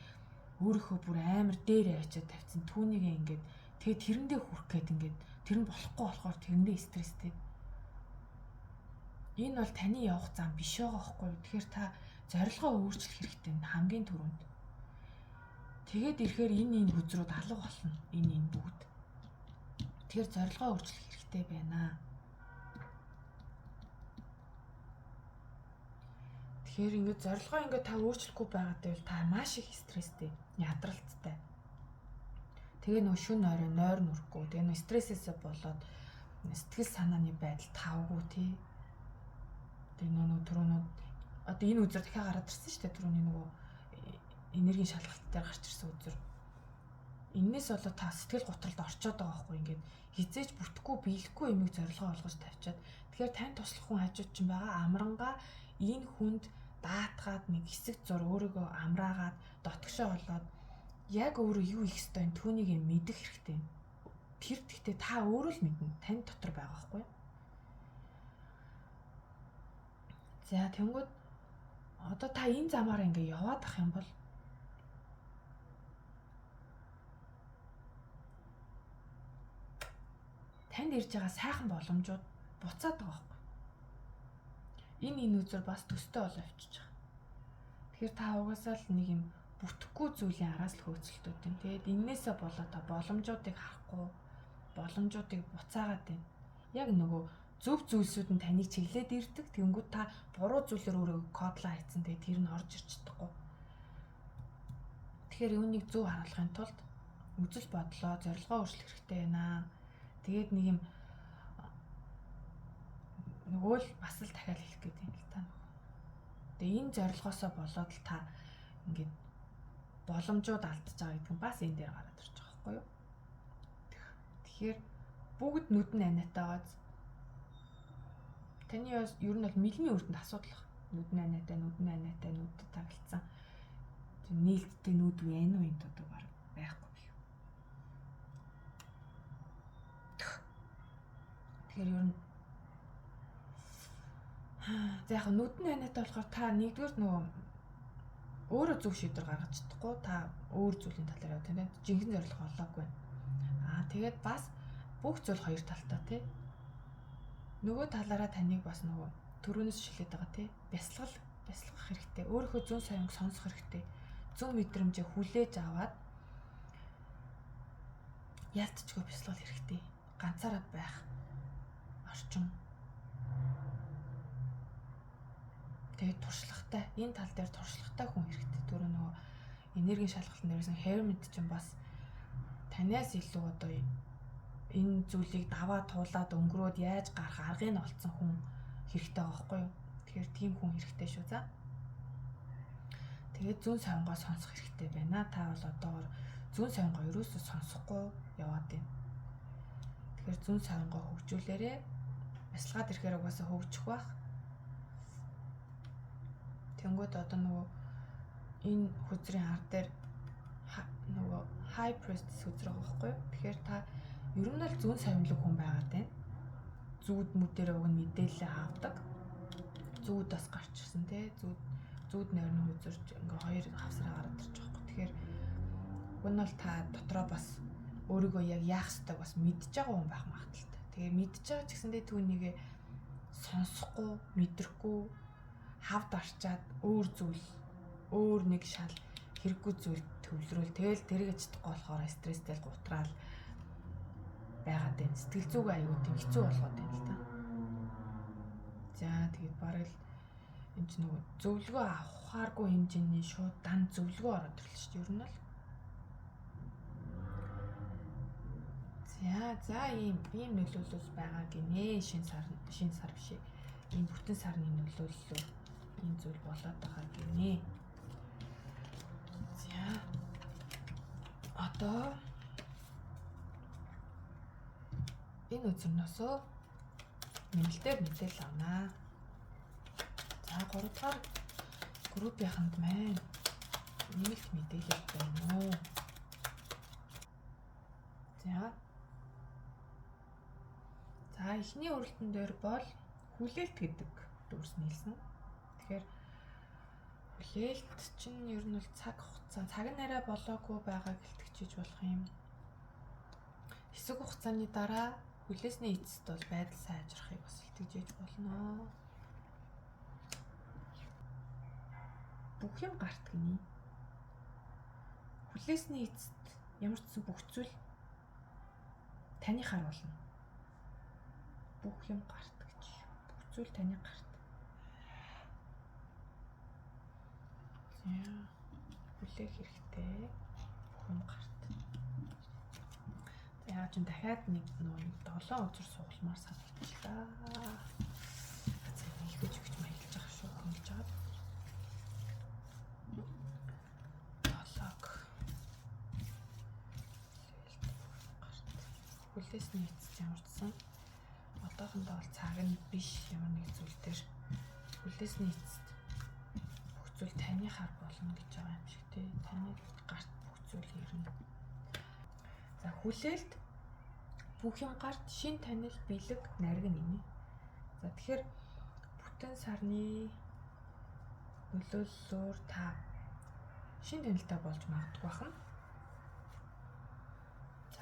өөрийнхөө бүр амар дээр авчиад тавьсан. Түүнийг ингээд тэгээ тэрэндээ хүрх гээд ингээд тэр нь болохгүй болохоор тэрэндээ стресстэй. Энэ бол таны явах зам биш байгаа байхгүй. Тэгэхээр та зорилгоо өөрчлөх хэрэгтэй хамгийн түрүүнд. Тэгээд ирэхээр энэ хүзрүүд алга болно. Энэ бүгд. Тэгэхээр зорилгоо өөрчлөх хэрэгтэй байна. Тэгэхээр ингээд зорилгоо ингээд та өөрчлөхгүй байгаад байвал та маш их стресстэй, ядралттай. Тэгээ нөө шүн орой нойр нүрэхгүй. Тэгээ нөө стрессээсээ болоод сэтгэл санааны байдал тавгүй тий. Тэгээ нөө түрүүнүүд одоо энэ үзэр дахиад гараад ирсэн шүү дээ. Түрүүний нөгөө энергийн шалгалт дээр гарч ирсэн үзэр. Иннээс болоод та сэтгэл готролд орчоод байгаа байхгүй ингээд хизээж бүтэхгүй биелэхгүй юмыг зорилгоо олгож тавьчаад тэгэхээр тань туслах хүн хажууд чинь байгаа амрангаа энэ хүнд даатгаад нэг хэсэг зур өөрийгөө амраагаад дотгошоо болоод яг өөрөө юу их ёстой энэ түүнийг мэдэх хэрэгтэй. Тэр гэхдээ та өөрөө л мэднэ. Тань дотор байгаа байхгүй. За тэнгууд одоо та энэ замаараа ингээ яваад ах юм бол танд ирж байгаа сайхан боломжууд буцаад байгаа байхгүй. Энэ үзэр бас төстэй болоо авчиж байгаа. Тэгэхээр та угаасаа л нэг юм бүтэхгүй зүйлийн араас л хөөцөлтүүд юм. Тэгээд эннээсээ болоо та боломжуудыг харахгүй, боломжуудыг буцаагаад байна. Яг нөгөө зөв зүйлсүүд нь таныг чиглээд ирдэг. Тэнгүүд та буруу зүйлээр өөрийгөө кодлаа хийцэн. Тэгээд тэр нь орж ирч чадахгүй. Тэгэхээр үүнийг зөв харуулахын тулд үзэл бодлоо, зорилгоо өөрчлөх хэрэгтэй байна. Тэгээд нэг юм нөгөө л бас л дахиад хэлэх гэдэг юм л та. Тэгээ энэ зорилгоосоо болоод л та ингээд боломжууд алдчихж байгаа гэдэг нь бас энэ дээр гараад ирж байгаа байхгүй юу? Тэгэхээр бүгд нүдэн аниатайгааз таны ер нь бол мэлний үрдэнд асуудал нүдэн аниатай, нүдэд тагалцсан. Нээлттэй нүд вэ энэ үед одоо байхгүй бий. Тэгэхээр ер нь за яг нүдэн аниатай болохоор та нэгдүгээр нөгөө өөрөө зөв шийдвэр гаргаж чадахгүй та өөр зүйлийн талаар яваа тийм жинхэнэ зорилго олоогүй. Тэгээд бас бүх зүйл хоёр талтай тий. Нөгөө талаараа таныг бас нөгөө төрөөнөөс шилээд байгаа тий. Бясалгах хэрэгтэй. Өөрийнхөө зүүн соёнг сонсох хэрэгтэй. Зүүн мэдрэмжээ хүлээж аваад ялцчихгүй бясалгах хэрэгтэй. Ганцаараа байх орчин. Тэгээд туршлагатай энэ тал дээр туршлагатай хүн хэрэгтэй. Түрүү нөгөө энергийн шалгалтын дээрсэн Hermit ч бас танаас илүү одоо энэ зүйлийг даваа туулаад өнгөрөөд яаж гарах аргыг олцсон хүн хэрэгтэй байгаа байхгүй юу? Тэгэхээр тийм хүн хэрэгтэй шүү за. Тэгээд зүүн соёнгоо сонсох хэрэгтэй байна. Та бол одоогоор зүүн соёнгоо ерөөсөө сонсохгүй яваад байна. Тэгэхээр зүүн соёнгоо хөгжүүлээрээ бясалгаад ирэхээр угаасаа хөгжих байх. Тэнгүүд одоо нөгөө энэ хүзрийн ар дээр нөгөө high priestess хүзэр байгаа байхгүй юу? Тэгэхээр та ер нь л зүүн соёмлог хүн байгаад байна. Зүүд мүдээр уг нь мэдээлэл авдаг. Зүүд бас гарч ирсэн тий. Зүүд нойрны хүзэрч ингээ хоёр хавсараа гараад ирж байгаа байхгүй. Тэгэхээр уг нь бол та дотроо бас өөрийгөө яг яах ёстойг бас мэдж байгаа хүн байх магадaltaй. Тэгээ мэдж байгаа ч гэсэндээ түүнийг сонсохгүй, мэдрэхгүй хавд арчаад өөр нэг шал хэрэггүй зүйл төвлөрөөл тэгэл тэрийг чадахгүй болохоор стресстэй гутраал байгаад байна. Сэтгэл зүг аюу тийм хэцүү болгоод байна л та. За тэгээд бараг л энэ ч нөгөө зөвлөгөө авахааргүй хэмжээний шууд дан зөвлөгөө ороод ирлээ шүү дээ. Ер нь л. За ийм нөлөөлөл байгаа гинэ. Шинэ сар биш. Энэ бүтэн сарны нөлөөллөөр ийм зүйл болоод байгаа гинэ. За одоо энэ үзэрнөөсөө нэмэлтээр мэдээлэл авнаа. За 3 дахь группийнханд маань нэмэлт мэдээлэл байна уу? За. За эхний өрөлтөн дээр бол хүлээлт гэдэг дүрс нийлсэн. Тэгэхээр хүлээлт чинь ер нь бол цаг хугацаа, цаг нь арай болоогүй байгааг илтгэж болох юм. Хэсэг хугацааны дараа хүлээсний эцэст бол байдал сайжрахыг бас илтгэж болно. Бүх юм гарт гинэ. Хүлээсний эцэст ямар ч зүйл бүх зүйл таны хар болно. Бүх юм гарт гэж. Бүх зүйл таны гарт. За хүлээх хэрэгтэй. Бүх юм гарт. За яа ч дахиад нэг 7 өдөр суулмаар санагдлаа. За ихэж өгч маялж байгаа шүү. Хөнгөж байгаа. Хүлээсний эцэст ямарчсан одоохондоо бол цаг нь биш ямар нэг зүйл дээр хүлээсний эцэст бүх зүйл таны хар болно гэж байгаа юм шиг тий. Таны гарт бүх зүйл ирнэ. За хүлээлт бүх юм гарт шин танил бэлэг нариг нэмэ. За тэгэхээр бүтэн сарны нөлөөллөөр та шин танилтай болж магадгүй байна.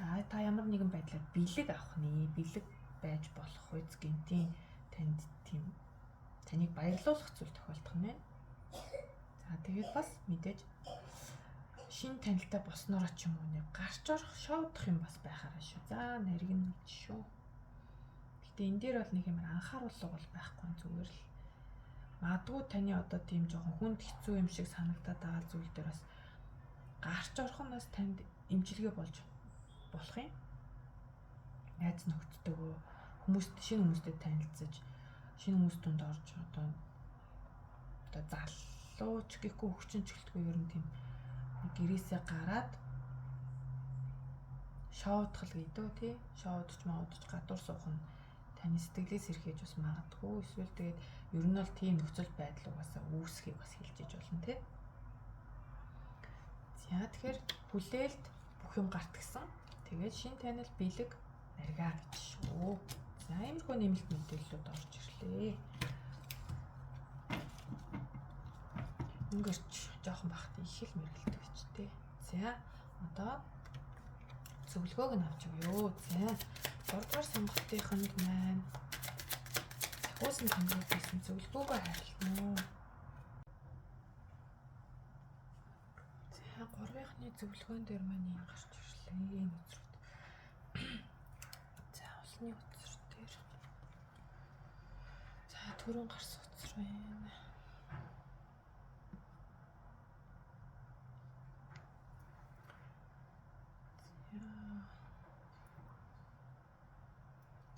За та ямар нэгэн байдлаар бэлэг авах нэ, бэлэг байж болох үз гинтийн танд тийм таныг баярлуулах зүйл тохиолдох нь байна. За тэгээд бас мэдээж шин танилтай болсноороо ч юм уу нэг гарч орох шоудах юм бас байхаараа шүү. За нариг нь шүү. Гэтэ энэ дээр бол нэг юм анхааруулга бол байхгүй зүгээр л магадгүй таны одоо тийм жоохон хүнд хэцүү юм шиг санагдаад байгаа зүйл дээр бас гарч орох нь бас танд эмчилгээ болж болох юм. Найз нөхдөдөө хүмүүст шинэ хүмүүстэй танилцаж шинэ хүмүүс донд орж одоо залууч гэхгүй хөгчин ч гэлтгүй ер нь тийм гэрээсээ гараад шоудхал гэдэг тий. Шоудч гадуур суух нь таны сэтгэлээс эрхэж бас магадгүй эсвэл тэгээд ер нь бол тийм нөхцөл байдал угаасаа үүсхийг бас хэлжиж болно тий. За тэгэхээр хүлээлт бүх юм гарт гисэн. Тэгээд шин танил бэлэг наргаа гэж шүү. За иймэрхүү нэмэлт мэдээллүүд орж ирлээ. Өнгөрч жоохон бахт их л мэргэлдэг ч тий. За одоо зөвлөгөөг нь авч өгөө. За 3 дугаар сонголтынханд маань сахиусан тэмдэг байсан зөвлөгөөгөө харилтнаа. За 3-ны зөвлөгөөн дээр маань юм гарч ирлээ. За олонний утас дээр. За түрүүн гарсан утас байна.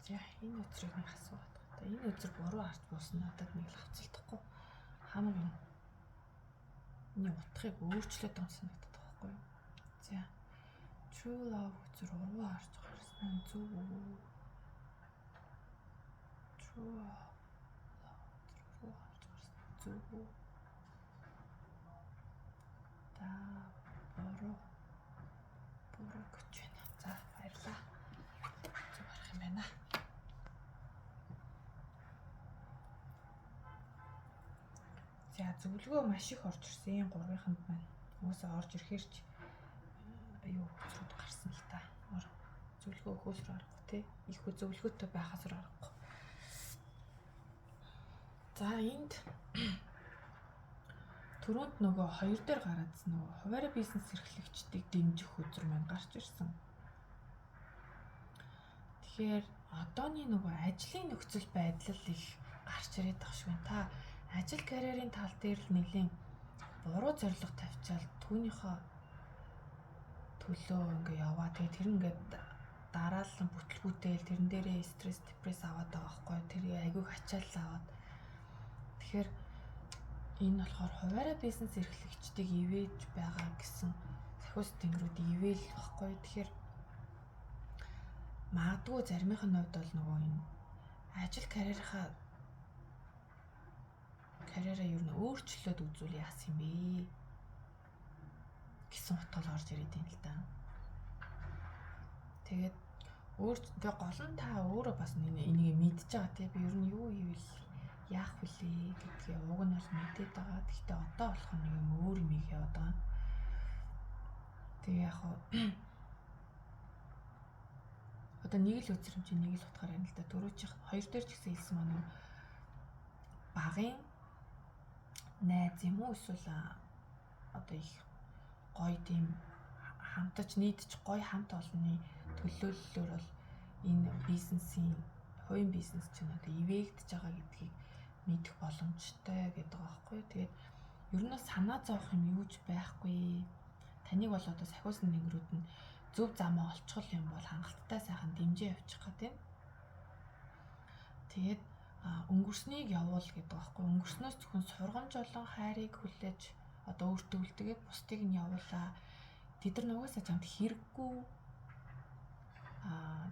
За энэ утсыг нэг асууад байна. Энэ утас буруу харж буусан надад нэг л хавцалдахгүй хамгийн энэ утгыг өөрчлөөд байгаа санагдаад байгаа байхгүй юу? За True Love утас уруу харж гарсан зүг үү? True Love уруу харж гарсан зүг үү? Та буруу гэж байна. За баярлаа. Зүг харах юм байна. За зөвлөгөө маш их орж ирсэн 3-нд маань. Уусаа орж ирэхээр ч аюу хөцрүүд гарсан л та. Зөвлөгөө өгөхөөс аргагүй тий. Их зөвлөгөөтэй байхаас аргагүй. За энд түрүүнд нөгөө 2 дээр гараадсан нөгөө хуваарь бизнес эрхлэгчдийг дэмжих хөтөр маань гарч ирсэн. Тэгэхээр одооний нөгөө ажлын нөхцөл байдал их гарч ирээд байгаа шүү. Та ажил карьерийн тал дээр л нэлийн буруу зорилго тавьчаал түүнийхөө төлөө ингээ яваа. Тэгээ тэр ингээд дараалан бүтлгүүтэл тэрэн дээрээ стресс, депресс аваад байгаа байхгүй. Тэр айгүй хачаал аваад. Тэгэхээр энэ болохоор хуваарь бизнес эрхлэгчдийг ивэж байгаа гэсэн сахиус тэнгэрүүд ивэл баггүй. Тэгэхээр магадгүй заримынх нь хувьд бол нөгөө энэ ажил карьераа ер нь өөрчлөлт үзүүл яасан юм бэ гэсэн утгаар орж ирээд байна л да. Тэгээд тэгээ гол нь та өөрөө бас энийг мэдж байгаа тий. Би ер нь юу хийвэл яах вүлээ гэдгийг уг нь бол мэдээд байгаа. Гэхдээ одоо болох нэг юм өөр юм яваад байгаа. Тэгээ яг одоо нэг л үзэр юм чи нэг л утгаар юм л да. Дөрөвчих хоёр дээр ч гэсэн хэлсэн маань багын найз юм уу эсвэл одоо их гоё тийм хамтаж нийтж гоё хамт олонны төлөөллөөр бол энэ бизнесийн хувийн бизнес чинь одоо ивэгдэж байгаа гэдгийг мэдэх боломжтой гэдэг байгаа байхгүй. Тэгээд ер нь санаа зовох юм юуж байхгүй. Таныг бол одоо сахиусан нэнгэрүүд нь зөв замаа олчихвол юм бол хангалттай сайхан дэмжиж явчих гэдэг. Тэгээд өнгөрснийг явуул гэдэг байхгүй. Өнгөрснөөс зөвхөн сургамж болон хайрыг хүлээж одоо өөртөө үлдээгээд бусдыг нь явуулаа. Тэд нар нугасаа чамд хэрэггүй.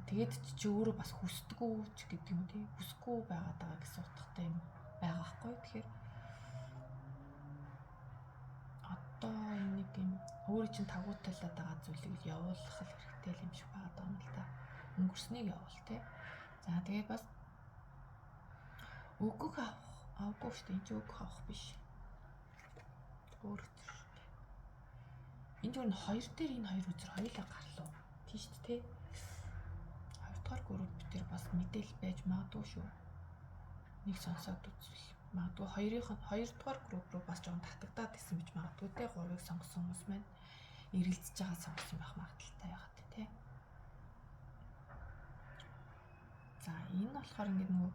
Тэгээд чи өөрөө бас хүсдэггүй ч гэдэг юм тий. Хүсэхгүй байгаад байгаа гэсэн утгатай юм байгаа байхгүй. Тэгэхээр одоо нэг юм өөрөө чинь тагуутайлаад байгаа зүйлийг явуулах хэрэгтэй юм шиг байгаа юм л да. Өнгөрснийг явуул тий. За тэгээд бас өгөх авахгүй шүү дээ. Энд өгөх авах биш. Өөр үзэр шүү дээ. Энд юу н хоёр дээр энэ хоёр үзэр хоёулаа гарлуу. Тийш дээ. Хоёрдугаар групп дээр бас мэдээлэл байж магадгүй шүү. Нэг сонсоод үзвэл магадгүй хоёрдугаар групп руу бас жоохон татагдаад исэн гэж магадгүй те. Гурыг сонгосон хүмүүс маань эргэлзэж байгаа сонгосон байх магадaltaй ягаад те. За энэ болохоор ингээд нөгөө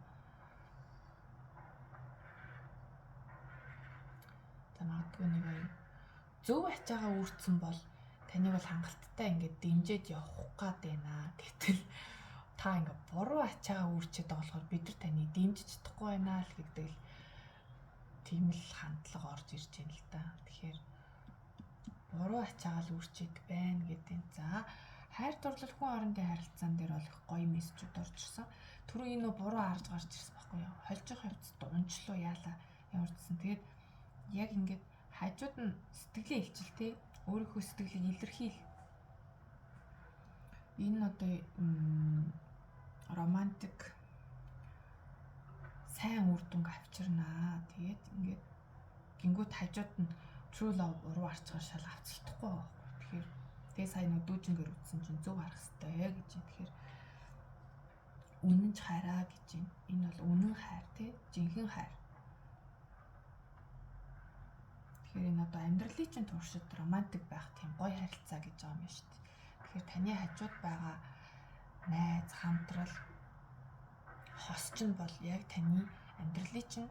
за магадгүй нэг юм зөв ачаагаа үүрцэн бол таныг бол хангалттай ингээд дэмжиж явах гад байна. Гэтэл та ингээд буруу ачаагаа үүрчээд байгаа болохоор бид нар таныг дэмжиж чадахгүй байна л гэдэг л тийм л хандлага орж ирж байна л да. Тэгэхээр буруу ачаагаа л үүрчээд байна гэдэг. За хайр дурлал хүн хоорондын харилцаан дээр бол их гоё мессежүүд орж ирсэн. Түрүү энэ буруу харж гарч ирсэн байхгүй юу? Холжих хавцад унчлуу яалаа ямарчсан. Тэгээд яг ингээд хажууд нь сэтгэлээ илчилтэй өөрийнхөө сэтгэлийг илэрхийл. Энэ одоо романтик сайн үр дүнг авчирнаа. Тэгээд ингээд гингүүд хажууд нь true love уруу арчгаар шал авцалтахгүй байгаа. Тэгэхээр тэгээ сая нэг дүүжингээр үтсэн чинь зөв харах хэрэгтэй гэж. Тэгэхээр үнэн ч хайраа гэж юм. Энэ бол үнэн хайр тий, жинхэнэ хайр. Тэгэхээр энэ одоо амьдралын чинь туршид романтик байх тийм гоё харилцаа гэж байгаа юм шүү дээ. Тэгэхээр таны хажууд байгаа найз, хамтрал, хос чинь бол яг таны амьдралын чинь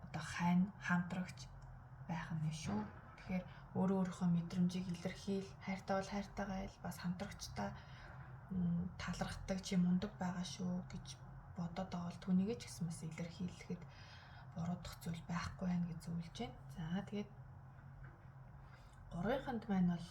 одоо хайн хамтрагч байх юм шүү. Тэгэхээр өөрийнхөө мэдрэмжийг илэрхийл, хайртай бол хайртайгаа ил, бас хамтрагчтай талархдаг чи мундаг байгаа шүү гэж бодоод байгаа бол түүнийгээ ч гэсэн бас илэрхийлэхэд буруудах зүйл байхгүй байх гэж зөвлөж байна. За тэгээд гурвынханд маань бол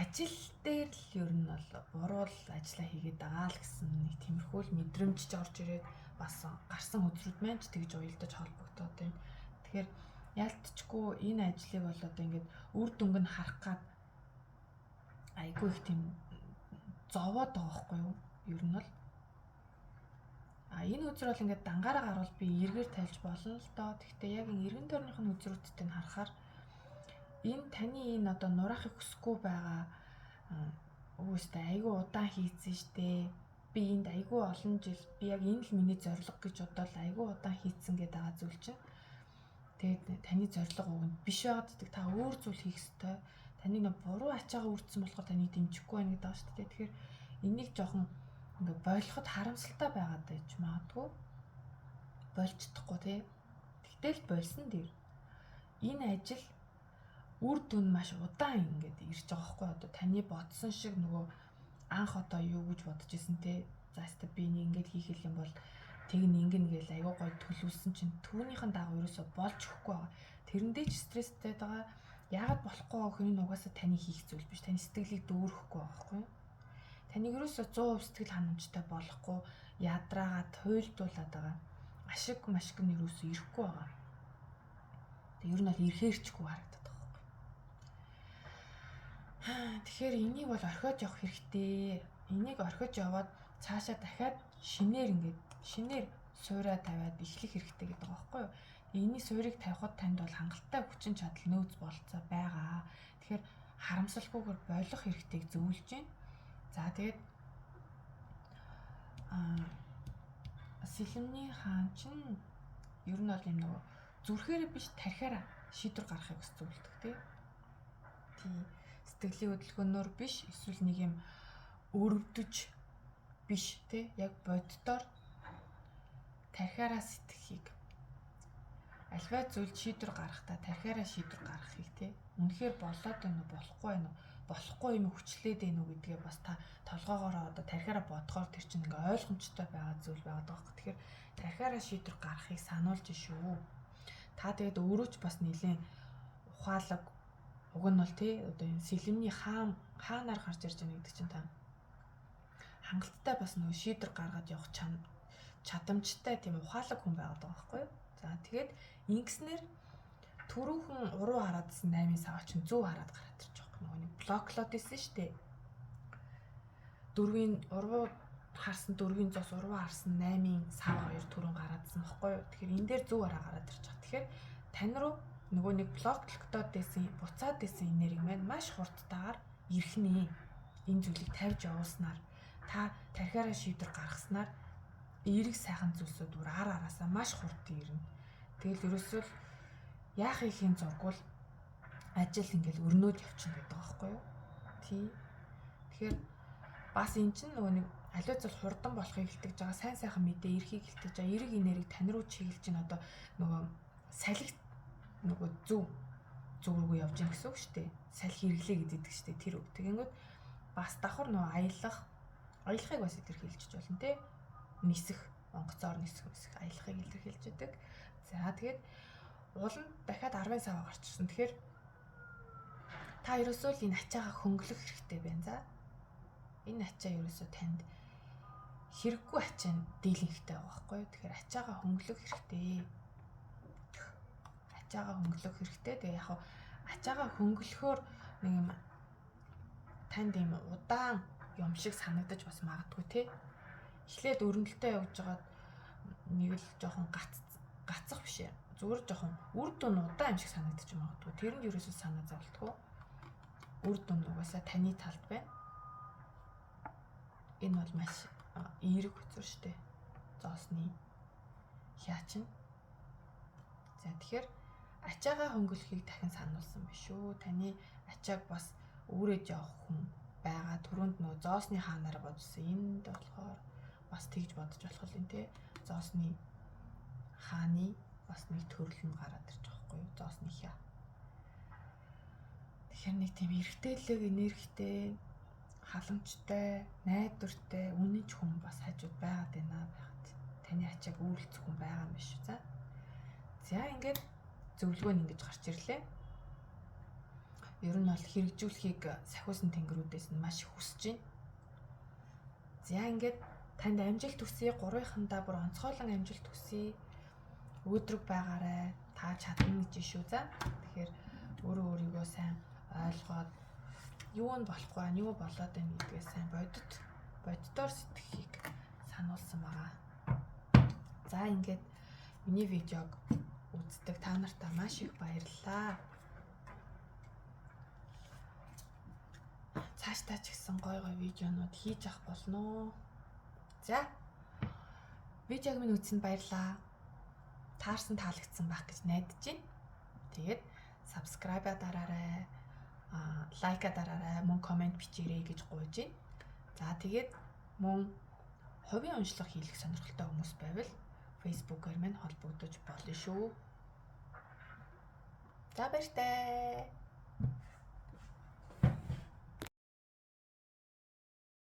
ажил дээр л ер нь бол буруу л ажиллаа хийгээд байгаа л гэсэн нэг тиймэрхүү л мэдрэмж орж ирээд бас гарсан өдрүүд маань ч тэгж уялдаж холбогдоод байна. Тэгэхээр ялтчгүй энэ ажлыг бол одоо ингээд үр дүнг нь харах гад айгүй их тийм зовоод байгаа байхгүй юу? Ер нь бол энэ үзэр бол ингээд дангаараа гарвал би эргээр тайлж болно л доо. Гэхдээ яг энэ эргэн тойрныхын үзрүүдтэй нь харахаар энэ таны энэ одоо нураахыг хүсэхгүй байгаа өөстэй айгүй удаан хийцэн штэ. Би энд айгүй олон жил би яг энэ л миний зорилго гэж бодоод айгүй удаан хийцэн гэдэг байгаа зүйл чинь. Тэгээд таны зорилго өгнө биш байгаад гэдэг та өөр зүйл хийх ёстой. Таны нэг буруу ачаагаа үрдсэн болохоор таныг дэмжихгүй байна гэдэг байгаа шүү дээ. Тэгэхээр энийг жоохон ингээ бойлоход харамсалтай байгаад байж магадгүй. Болж чадахгүй тий. Тэгтэл болсон дээр энэ ажил үр дүн маш удаан ингээд ирж байгаа байхгүй одоо таны бодсон шиг нөгөө анх одоо юу гэж бодож исэн те за хэвээ би нэг ингээд хийх юм бол тэг ингэн гээл аягүй гой төлөвлөсөн чинь түүнийхэн дагуу ерөөсө болж өгөхгүй байгаа. Тэрэндээ ч стресстэй байгаа. Яагаад болохгүй байгаа хүн угаасаа таны хийх зүйл биш. Таны сэтгэлийг дүүрэхгүй байгаа байхгүй юу? Таныг ерөөсө 100% сэтгэл ханамжтай болохгүй ядраагаад хуйлдуулаад байгаа. Ашиг машиг нь ерөөсө ирэхгүй байгаа. Тэг ер нь бол ирэхээрчгүй харагдаад байгаа байхгүй. Тэгэхээр энийг бол орхиод явах хэрэгтэй. Энийг орхиод яваад цаашаа дахиад шинээр суураа тавиад эхлэх хэрэгтэй гэдэг байгаа байхгүй юу? Энийг суурийг тавихад танд бол хангалттай хүчин чадал нөөц бололцоо байгаа. Тэгэхээр харамсалгүйгээр болох хэрэгтэйг зөвлөж байна. За тэгээд Сэлэмний хаан чинь ер нь бол юм нөгөө зүрхээрээ биш тархиараа шийдвэр гаргахыг бас зөвлөдөг тий. Сэтгэлийн хөдөлгөөнөөр биш эсвэл нэг юм өрөвдөж биш тий. Яг боддоор тархиараа сэтгэхийг альва зүйл шийдвэр гаргахдаа тархиараа шийдвэр гаргахыг тий. Үнэхээр болоод байна уу болохгүй юм хүчлээд байна уу гэдгээ бас та толгоогоороо одоо тархиараа бодгоор тэр чинь ингээ ойлгомжтой байгаа зүйл байгаа даахгүй. Тэгэхээр тархиараа шийдвэр гаргахыг сануулж шүү. Та тэгээд өөрөө ч бас нэлийн ухаалаг уг нь бол тий одоо энэ Сэлэмний хаанаар гарч ирж байгаа гэдэг чинь та хангалттай бас нөгөө шийдвэр гаргаад явах чадамжтай тийм ухаалаг хүн байгаад байгаа байхгүй юу? За тэгээд ингэснээр түрүүхэн уруу хараадсан 8-ын сав чинь зөв хараад гараад ирж байгаа. Нөгөө нэг блоклоод исэн шүү дээ. Уруу харсан 4-ийн зоос уруу харсан 8-ын сав хоёр түрүүн гараадсан байхгүй юу? Тэгэхээр энэ дээр зөв хараа гараад ирж байгаа. Тэгэхээр тань руу нөгөө нэг блоклогдоод байсан буцаад байсан энерги маань маш хурдтайгаар ирэх нэ. Энэ зүйлийг тавьж явуулснаар та тархиараа шийдвэр гаргаснаар эерэг сайхан зүйлсүүд бүр араасаа маш хурдан ирнэ. Тэгэл ерөөсөө яах ихийн зургуул ажил ингээл өрнөөд явчихна гэдэг байгаа байхгүй юу? Тий. Тэгэхээр бас эн чинь нөгөө нэг аливаа зүйл хурдан болохыг хэлтэж байгаа, сайн сайхан мэдээ ирэхийг хэлтэж байгаа, эерэг энерги тань руу чиглэж чинь одоо нөгөө салхи нөгөө зөв рүү явж гин гэсэн үг шүү дээ. Салхи хэрэглээ гэдэг шүү дээ. Тэр үг. Тэгэнгүүт бас давхар нөгөө аялахыг бас илэрхийлж болно те. Нисэх, онгоцоор нисэх аялахыг илэрхийлж байдаг. За тэгээд уланд дахиад 10 сав гарчихсан. Тэгэхээр та ерөөсөө л энэ ачаагаа хөнгөлөх хэрэгтэй байна. За. Энэ ачаа ерөөсөө танд хэрэггүй ачаа дийлэнхтэй байгаа байхгүй юу? Тэгэхээр ачаагаа хөнгөлөх хэрэгтэй. Ачаагаа хөнгөлөх хэрэгтэй. Тэгээ яг ачаагаа хөнгөлөхөөр нэг юм танд юм удаан юм шиг санагдаж бас магадгүй те. Эхлээд өрнөлтөө явж байгаад нэг л жоохон гацах биш ээ. Зүгээр жоохон үр дүн удаан юм шиг санагдаж магадгүй. Тэр нь ерөөсөө санаа зовлтгүй. Үр дүн угаасаа таны талд байна. Энэ бол маш эерэг хөцөр штэ. Зоосны хяачин. За тэгэхээр ачаагаа хөнгөлөхийг дахин сануулсан биш үү? Таны ачааг бас өөрөөж явах хүн байгаа. Түрүүнд нөө зоосны хаанаар бодсон. Энд болохоор бас тэгж бодож болох юм те. Зоосны хааны бас нэг төрөл нь гараад ирж байгаа хгүй юу? Зоосны хяа. Тэгэхээр нэг тийм эргэтэлэг энергитэй, халамжтай, найдвартай, үнэнч хүн бас хажууд байгаад байна байгаад. Таны ачааг үүрлцэх хүн байгаа юм биш үү? За ингээд зөвлөгөө нь ингэж гарч ирлээ. Ер нь бол хэрэгжүүлэхийг сахиусан тэнгэрүүдээс нь маш их хүсэж байна. За ингээд танд амжилт хүсье, 3-ындаа бүр онцгойлон амжилт хүсье. Өөдрөг байгаарай. Та чадна гэж шүү. За. Тэгэхээр өөрийгөө сайн ойлгоод юу нь болохгүй аа, юу болоод байна гэдгээ сайн боддоор сэтгэхийг сануулсан байгаа. За ингээд миний видеог үздэг та нартаа маш их баярлалаа. Цаашдаа ч гэсэн гой видеонууд хийж авах болно. За. Видеог минь үзсэнд баярлалаа. Таарсан таалагдсан байх гэж найдаж байна. Тэгээд subscribe дараарай, лайка дараарай, мөн комент бичээрэй гэж гуйж байна. За тэгээд мөн хувийн онцлог хийх сонирхолтой хүмүүс байвал Facebook-оор минь холбогдож болно шүү. За баяртай.